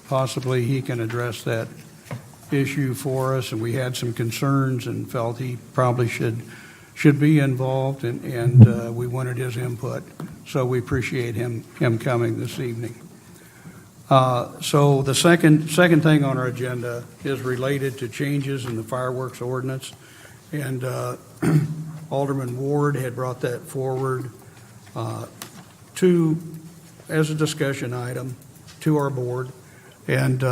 [SPEAKER 6] possibly he can address that issue for us. And we had some concerns and felt he probably should be involved, and we wanted his input. So we appreciate him coming this evening. So the second thing on our agenda is related to changes in the fireworks ordinance, and Alderman Ward had brought that forward as a discussion item to our board. And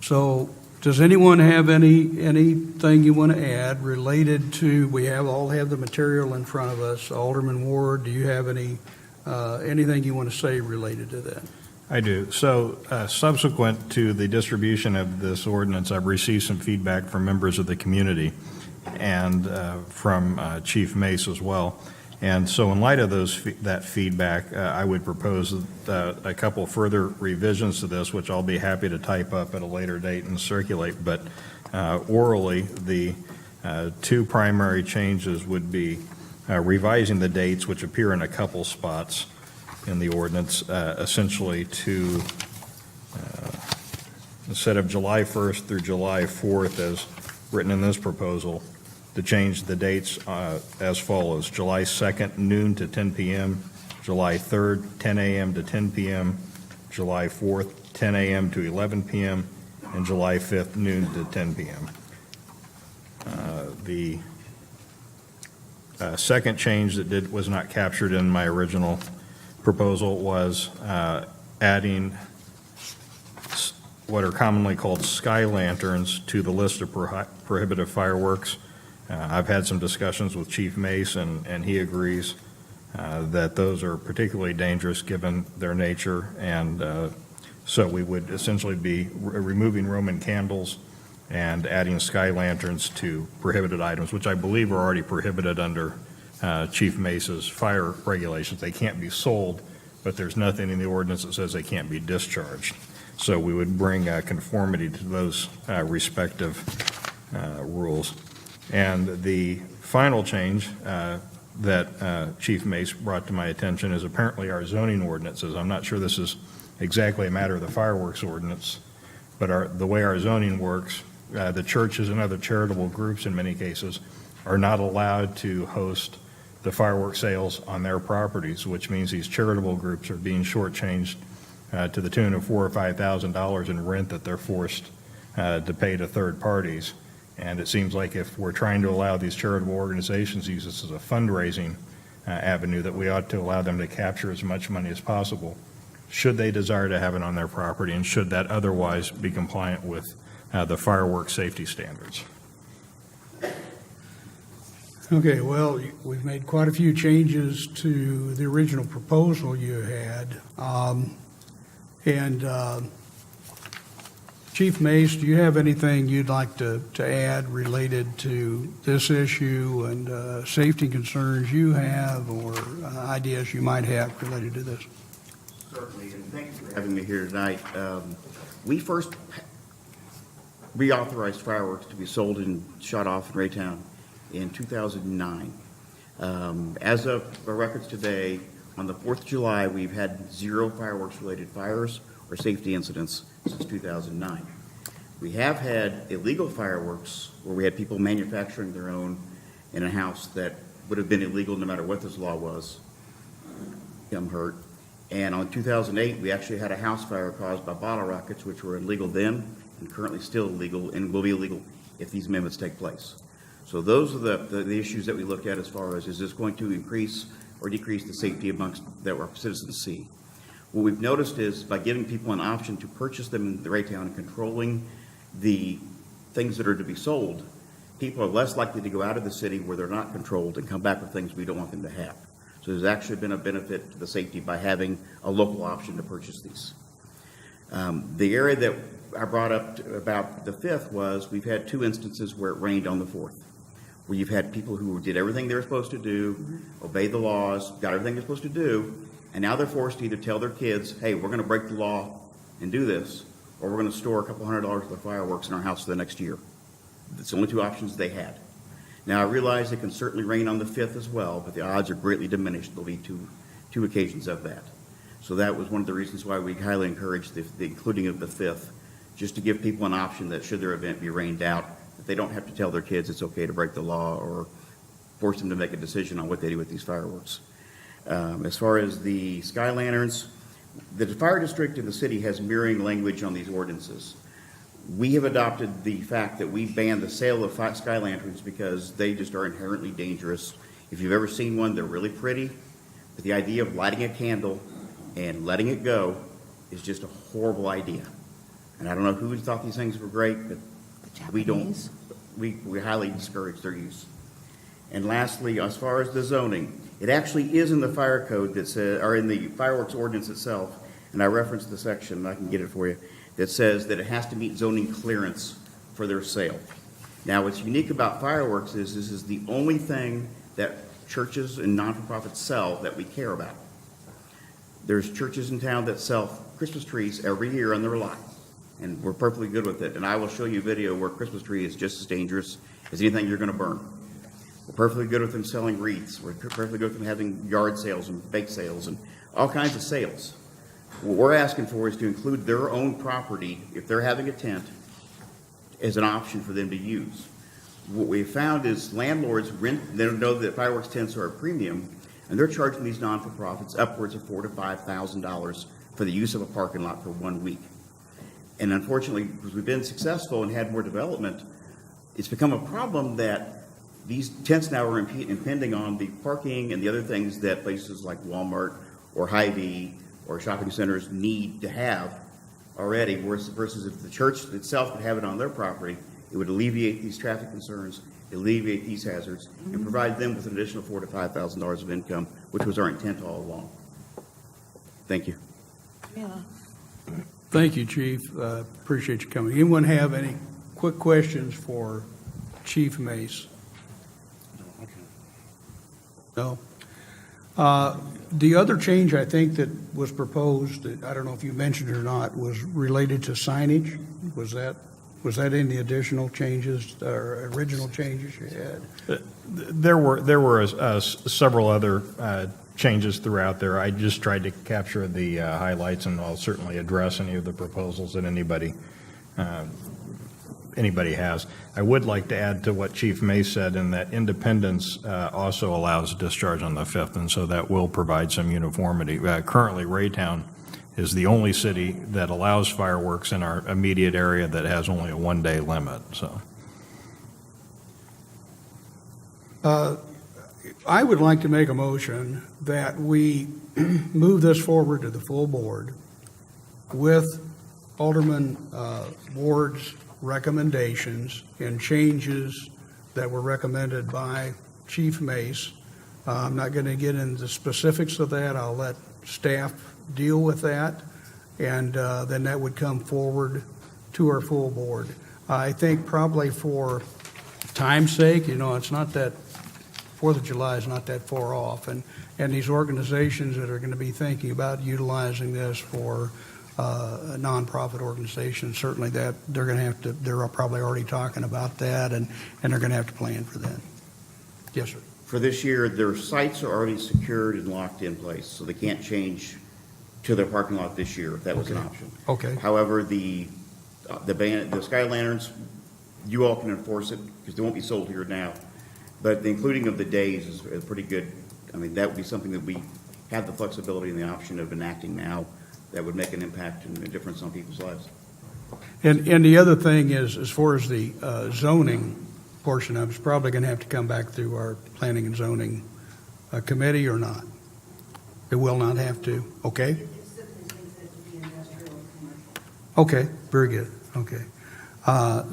[SPEAKER 6] so does anyone have anything you want to add related to, we all have the material in front of us. Alderman Ward, do you have anything you want to say related to that?
[SPEAKER 3] I do. So subsequent to the distribution of this ordinance, I've received some feedback from members of the community and from Chief Mace as well. And so in light of that feedback, I would propose a couple further revisions to this, which I'll be happy to type up at a later date and circulate. But orally, the two primary changes would be revising the dates, which appear in a couple spots in the ordinance, essentially to, instead of July 1st through July 4th as written in this proposal, to change the dates as follows: July 2nd, noon to 10 p.m., July 3rd, 10 a.m. to 10 p.m., July 4th, 10 a.m. to 11 p.m., and July 5th, noon to 10 p.m. The second change that was not captured in my original proposal was adding what are commonly called sky lanterns to the list of prohibited fireworks. I've had some discussions with Chief Mace, and he agrees that those are particularly dangerous given their nature, and so we would essentially be removing Roman candles and adding sky lanterns to prohibited items, which I believe are already prohibited under Chief Mace's fire regulations. They can't be sold, but there's nothing in the ordinance that says they can't be discharged. So we would bring conformity to those respective rules. And the final change that Chief Mace brought to my attention is apparently our zoning ordinances. I'm not sure this is exactly a matter of the fireworks ordinance, but the way our zoning works, the churches and other charitable groups in many cases are not allowed to host the fireworks sales on their properties, which means these charitable groups are being shortchanged to the tune of $4,000 or $5,000 in rent that they're forced to pay to third parties. And it seems like if we're trying to allow these charitable organizations to use this as a fundraising avenue, that we ought to allow them to capture as much money as possible, should they desire to have it on their property, and should that otherwise be compliant with the fireworks safety standards.
[SPEAKER 6] Okay, well, we've made quite a few changes to the original proposal you had. Chief Mace, do you have anything you'd like to add related to this issue and safety concerns you have, or ideas you might have related to this?
[SPEAKER 10] Certainly, and thank you for having me here tonight. We first reauthorized fireworks to be sold and shot off in Raytown in 2009. As of our records today, on the 4th of July, we've had 0 fireworks-related fires or safety incidents since 2009. We have had illegal fireworks where we had people manufacturing their own in a house that would have been illegal no matter what this law was. I'm hurt. And on 2008, we actually had a house fire caused by bottle rockets, which were illegal then and currently still illegal and will be illegal if these amendments take place. So those are the issues that we look at as far as, is this going to increase or decrease the safety amongst that our citizens see? What we've noticed is by giving people an option to purchase them in the Raytown and controlling the things that are to be sold, people are less likely to go out of the city where they're not controlled and come back with things we don't want them to have. So there's actually been a benefit to the safety by having a local option to purchase these. The area that I brought up about the 5th was we've had 2 instances where it rained on the 4th, where you've had people who did everything they were supposed to do, obeyed the laws, got everything they're supposed to do, and now they're forced to either tell their kids, hey, we're going to break the law and do this, or we're going to store a couple $100s worth of fireworks in our house for the next year. It's the only 2 options they had. Now, I realize it can certainly rain on the 5th as well, but the odds are greatly diminished. There'll be two occasions of that. So that was one of the reasons why we highly encouraged the including of the 5th, just to give people an option that should their event be rained out, that they don't have to tell their kids it's okay to break the law or force them to make a decision on what they do with these fireworks. As far as the sky lanterns, the fire district in the city has mirroring language on these ordinances. We have adopted the fact that we ban the sale of sky lanterns because they just are inherently dangerous. If you've ever seen one, they're really pretty, but the idea of lighting a candle and letting it go is just a horrible idea. And I don't know who thought these things were great, but we don't. We highly discourage their use. And lastly, as far as the zoning, it actually is in the fire code that says, or in the fireworks ordinance itself, and I referenced the section, I can get it for you, that says that it has to meet zoning clearance for their sale. Now, what's unique about fireworks is this is the only thing that churches and non-for-profits sell that we care about. There's churches in town that sell Christmas trees every year on their lot, and we're perfectly good with it. And I will show you a video where a Christmas tree is just as dangerous as anything you're going to burn. We're perfectly good with them selling wreaths. We're perfectly good with them having yard sales and bake sales and all kinds of sales. What we're asking for is to include their own property, if they're having a tent, as an option for them to use. What we found is landlords they don't know that fireworks tents are a premium, and they're charging these non-for-profits upwards of $4,000 to $5,000 for the use of a parking lot for 1 week. And unfortunately, because we've been successful and had more development, it's become a problem that these tents now are impending on the parking and the other things that places like Walmart or Hy-Vee or shopping centers need to have already, versus if the church itself could have it on their property, it would alleviate these traffic concerns, alleviate these hazards, and provide them with an additional $4,000 to $5,000 of income, which was our intent all along. Thank you.
[SPEAKER 5] Yeah.
[SPEAKER 6] Thank you, Chief. Appreciate you coming. Anyone have any quick questions for Chief Mace? No? The other change I think that was proposed, that I don't know if you mentioned it or not, was related to signage. Was that in the additional changes or original changes you had?
[SPEAKER 3] There were several other changes throughout there. I just tried to capture the highlights, and I'll certainly address any of the proposals that anybody has. I would like to add to what Chief May said, in that Independence also allows discharge on the 5th, and so that will provide some uniformity. Currently, Raytown is the only city that allows fireworks in our immediate area that has only a one-day limit, so.
[SPEAKER 6] I would like to make a motion that we move this forward to the full board with Alderman Ward's recommendations and changes that were recommended by Chief Mace. I'm not going to get into the specifics of that. I'll let staff deal with that, and then that would come forward to our full board. I think probably for time's sake, it's not that, 4th of July is not that far off, and these organizations that are going to be thinking about utilizing this for a nonprofit organization, certainly that they're going to have to, they're probably already talking about that, and they're going to have to plan for that. Yes, sir.
[SPEAKER 10] For this year, their sites are already secured and locked in place, so they can't change to their parking lot this year if that was an option.
[SPEAKER 6] Okay.
[SPEAKER 10] However, the sky lanterns, you all can enforce it because they won't be sold here now. But the including of the days is pretty good. I mean, that would be something that we have the flexibility and the option of enacting now that would make an impact and a difference on people's lives.
[SPEAKER 6] And the other thing is, as far as the zoning portion of it's probably going to have to come back through our planning and zoning committee or not. It will not have to. Okay. Okay. Very good. Okay.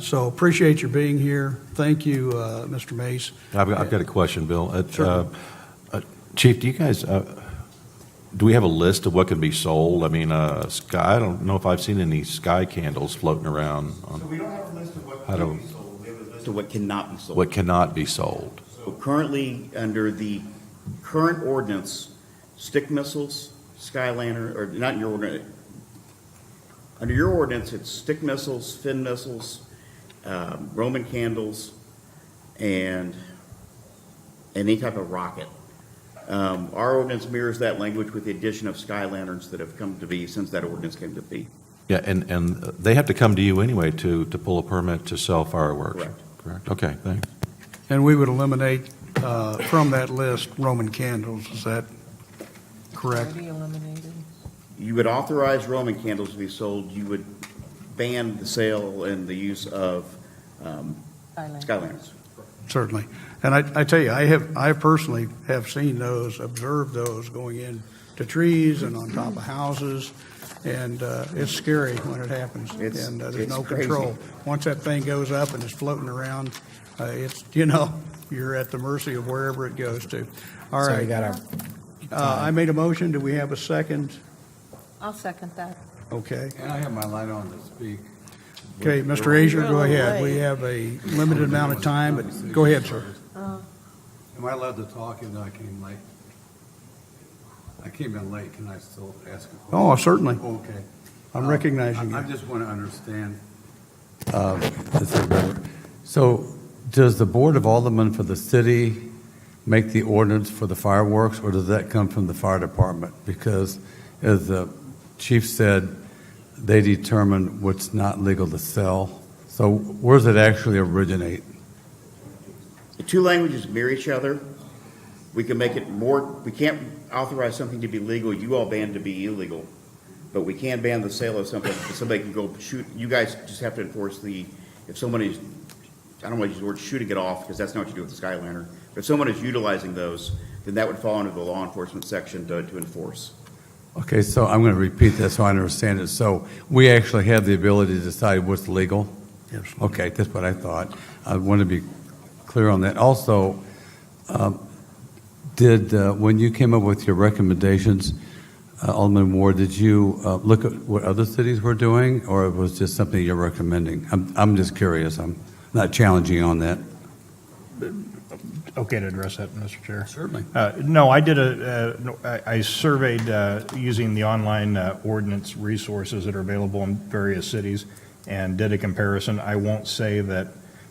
[SPEAKER 6] So appreciate your being here. Thank you, Mr. Mace.
[SPEAKER 1] I've got a question, Bill.
[SPEAKER 6] Sure.
[SPEAKER 1] Chief, do you guys, do we have a list of what can be sold? I mean, sky, I don't know if I've seen any sky candles floating around.
[SPEAKER 10] So we don't have a list of what
[SPEAKER 1] I
[SPEAKER 10] can
[SPEAKER 1] don't-
[SPEAKER 10] be sold. We have a list of what cannot be sold.
[SPEAKER 1] What cannot be sold?
[SPEAKER 10] So currently, under the current ordinance, stick missiles, sky lantern, or not in your ordinance. Under your ordinance, it's stick missiles, fin missiles, Roman candles, and any type of rocket. Our ordinance mirrors that language with the addition of sky lanterns that have come to be since that ordinance came to be.
[SPEAKER 1] Yeah, and they have to come to you anyway to pull a permit to sell fireworks.
[SPEAKER 10] Correct.
[SPEAKER 1] Okay, thanks.
[SPEAKER 6] And we would eliminate from that list Roman candles. Is that correct?
[SPEAKER 5] Already eliminated.
[SPEAKER 10] You would authorize Roman candles to be sold. You would ban the sale and the use of sky lanterns.
[SPEAKER 6] Certainly. And I tell you, I personally have seen those, observed those going into trees and on top of houses, and it's scary when it happens.
[SPEAKER 10] It's
[SPEAKER 6] There's no
[SPEAKER 10] crazy.
[SPEAKER 6] control. Once that thing goes up and it's floating around, it's, you're at the mercy of wherever it goes to. All
[SPEAKER 8] So we
[SPEAKER 6] right.
[SPEAKER 8] got our,
[SPEAKER 6] I made a motion. Do we have a second?
[SPEAKER 5] I'll second that.
[SPEAKER 6] Okay.
[SPEAKER 11] And I have my light on to speak.
[SPEAKER 6] Okay, Mr. Asia, go
[SPEAKER 5] Really
[SPEAKER 6] ahead. We
[SPEAKER 5] late.
[SPEAKER 6] have a limited amount of time, but go ahead, sir.
[SPEAKER 11] Am I allowed to talk even though I came late? I came in late, can I still ask a question?
[SPEAKER 6] Oh, certainly.
[SPEAKER 11] Okay.
[SPEAKER 6] I'm recognizing
[SPEAKER 11] I
[SPEAKER 6] you.
[SPEAKER 11] just want to understand. So does the Board of Aldermen for the city make the ordinance for the fireworks, or does that come from the fire department? Because as the chief said, they determine what's not legal to sell. So where does it actually originate?
[SPEAKER 10] The two languages mirror each other. We can make it more, we can't authorize something to be legal, you all ban to be illegal. But we can ban the sale of something, somebody can go shoot, you guys just have to enforce if someone is, I don't want to use the word shooting it off, because that's not what you do with the sky lantern. But if someone is utilizing those, then that would fall under the law enforcement section to enforce.
[SPEAKER 11] Okay, so I'm going to repeat that so I understand it. So we actually have the ability to decide what's legal?
[SPEAKER 6] Yes.
[SPEAKER 11] Okay, that's what I thought. I want to be clear on that. Also, when you came up with your recommendations, Alderman Ward, did you look at what other cities were doing, or it was just something you're recommending? I'm just curious. I'm not challenging you on that.
[SPEAKER 3] Okay to address that, Mr. Chair?
[SPEAKER 6] Certainly.
[SPEAKER 3] No, I surveyed using the online ordinance resources that are available in various cities and did a comparison. I won't say that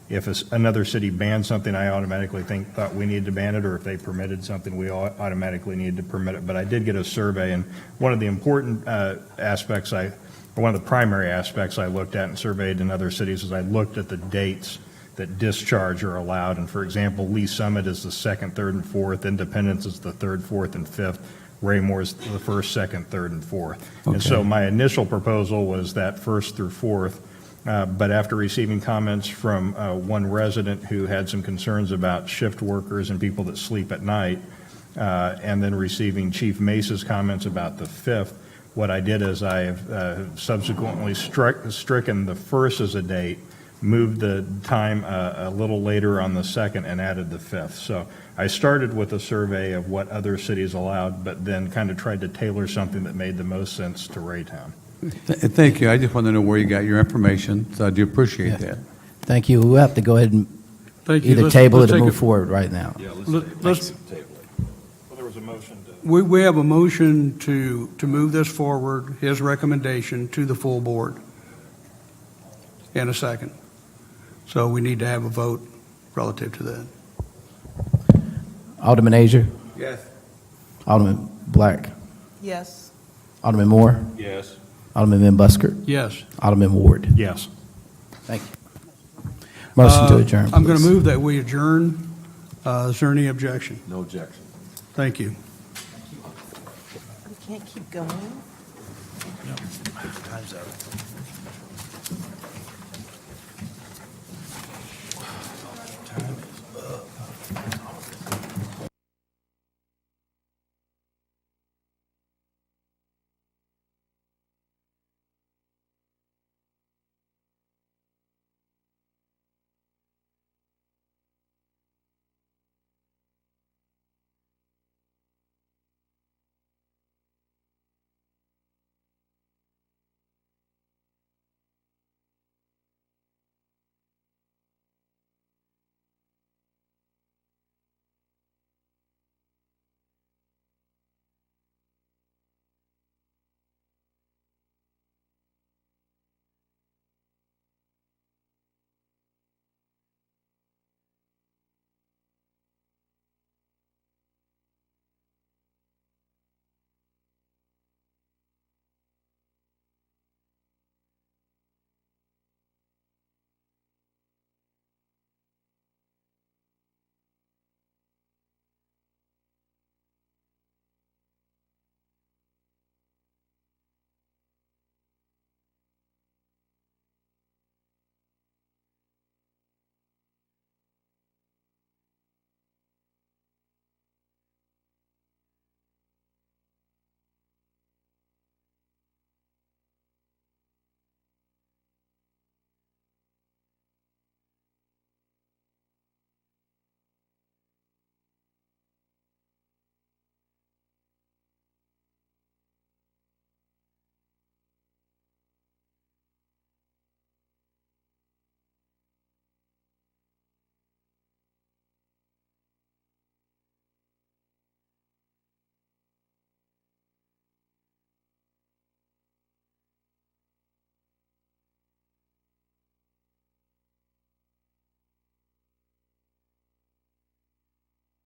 [SPEAKER 3] if another city banned something, I automatically thought we needed to ban it, or if they permitted something, we automatically needed to permit it. But I did get a survey, and one of the important aspects one of the primary aspects I looked at and surveyed in other cities is I looked at the dates that discharge are allowed. And for example, Lee Summit is the 2nd, 3rd, and 4th. Independence is the 3rd, 4th, and 5th. Raymore's the first, second, third, and fourth. And
[SPEAKER 11] Okay.
[SPEAKER 3] so my initial proposal was that first through fourth, but after receiving comments from one resident who had some concerns about shift workers and people that sleep at night, and then receiving Chief Mace's comments about the fifth, what I did is I have subsequently stricken the first as a date, moved the time a little later on the second, and added the fifth. So I started with a survey of what other cities allowed, but then kind of tried to tailor something that made the most sense to Raytown.
[SPEAKER 11] Thank you. I just want to know where you got your information, so I do appreciate that.
[SPEAKER 8] Thank you. We'll have to go ahead and
[SPEAKER 6] Thank you.
[SPEAKER 8] either
[SPEAKER 6] Let's-
[SPEAKER 8] table it
[SPEAKER 6] let's
[SPEAKER 8] or
[SPEAKER 6] take
[SPEAKER 8] move
[SPEAKER 6] a-
[SPEAKER 8] forward right now.
[SPEAKER 1] Yeah,
[SPEAKER 6] Let's-
[SPEAKER 1] table it.
[SPEAKER 3] Well, there was a motion to.
[SPEAKER 6] We have a motion to move this forward, his recommendation, to the full board. And a second. So we need to have a vote relative to that.
[SPEAKER 8] Alderman Asia,
[SPEAKER 1] Yes.
[SPEAKER 8] Alderman Black,
[SPEAKER 5] Yes.
[SPEAKER 8] Alderman Moore,
[SPEAKER 1] Yes.
[SPEAKER 8] Alderman Van Busker,
[SPEAKER 6] Yes.
[SPEAKER 8] Alderman Ward.
[SPEAKER 3] Yes.
[SPEAKER 8] Thank you. Motion to adjourn,
[SPEAKER 6] I'm going to
[SPEAKER 8] please.
[SPEAKER 6] move that we adjourn. Is there any objection?
[SPEAKER 1] No objection.
[SPEAKER 6] Thank you.
[SPEAKER 5] We can't keep going.
[SPEAKER 3] Time's up.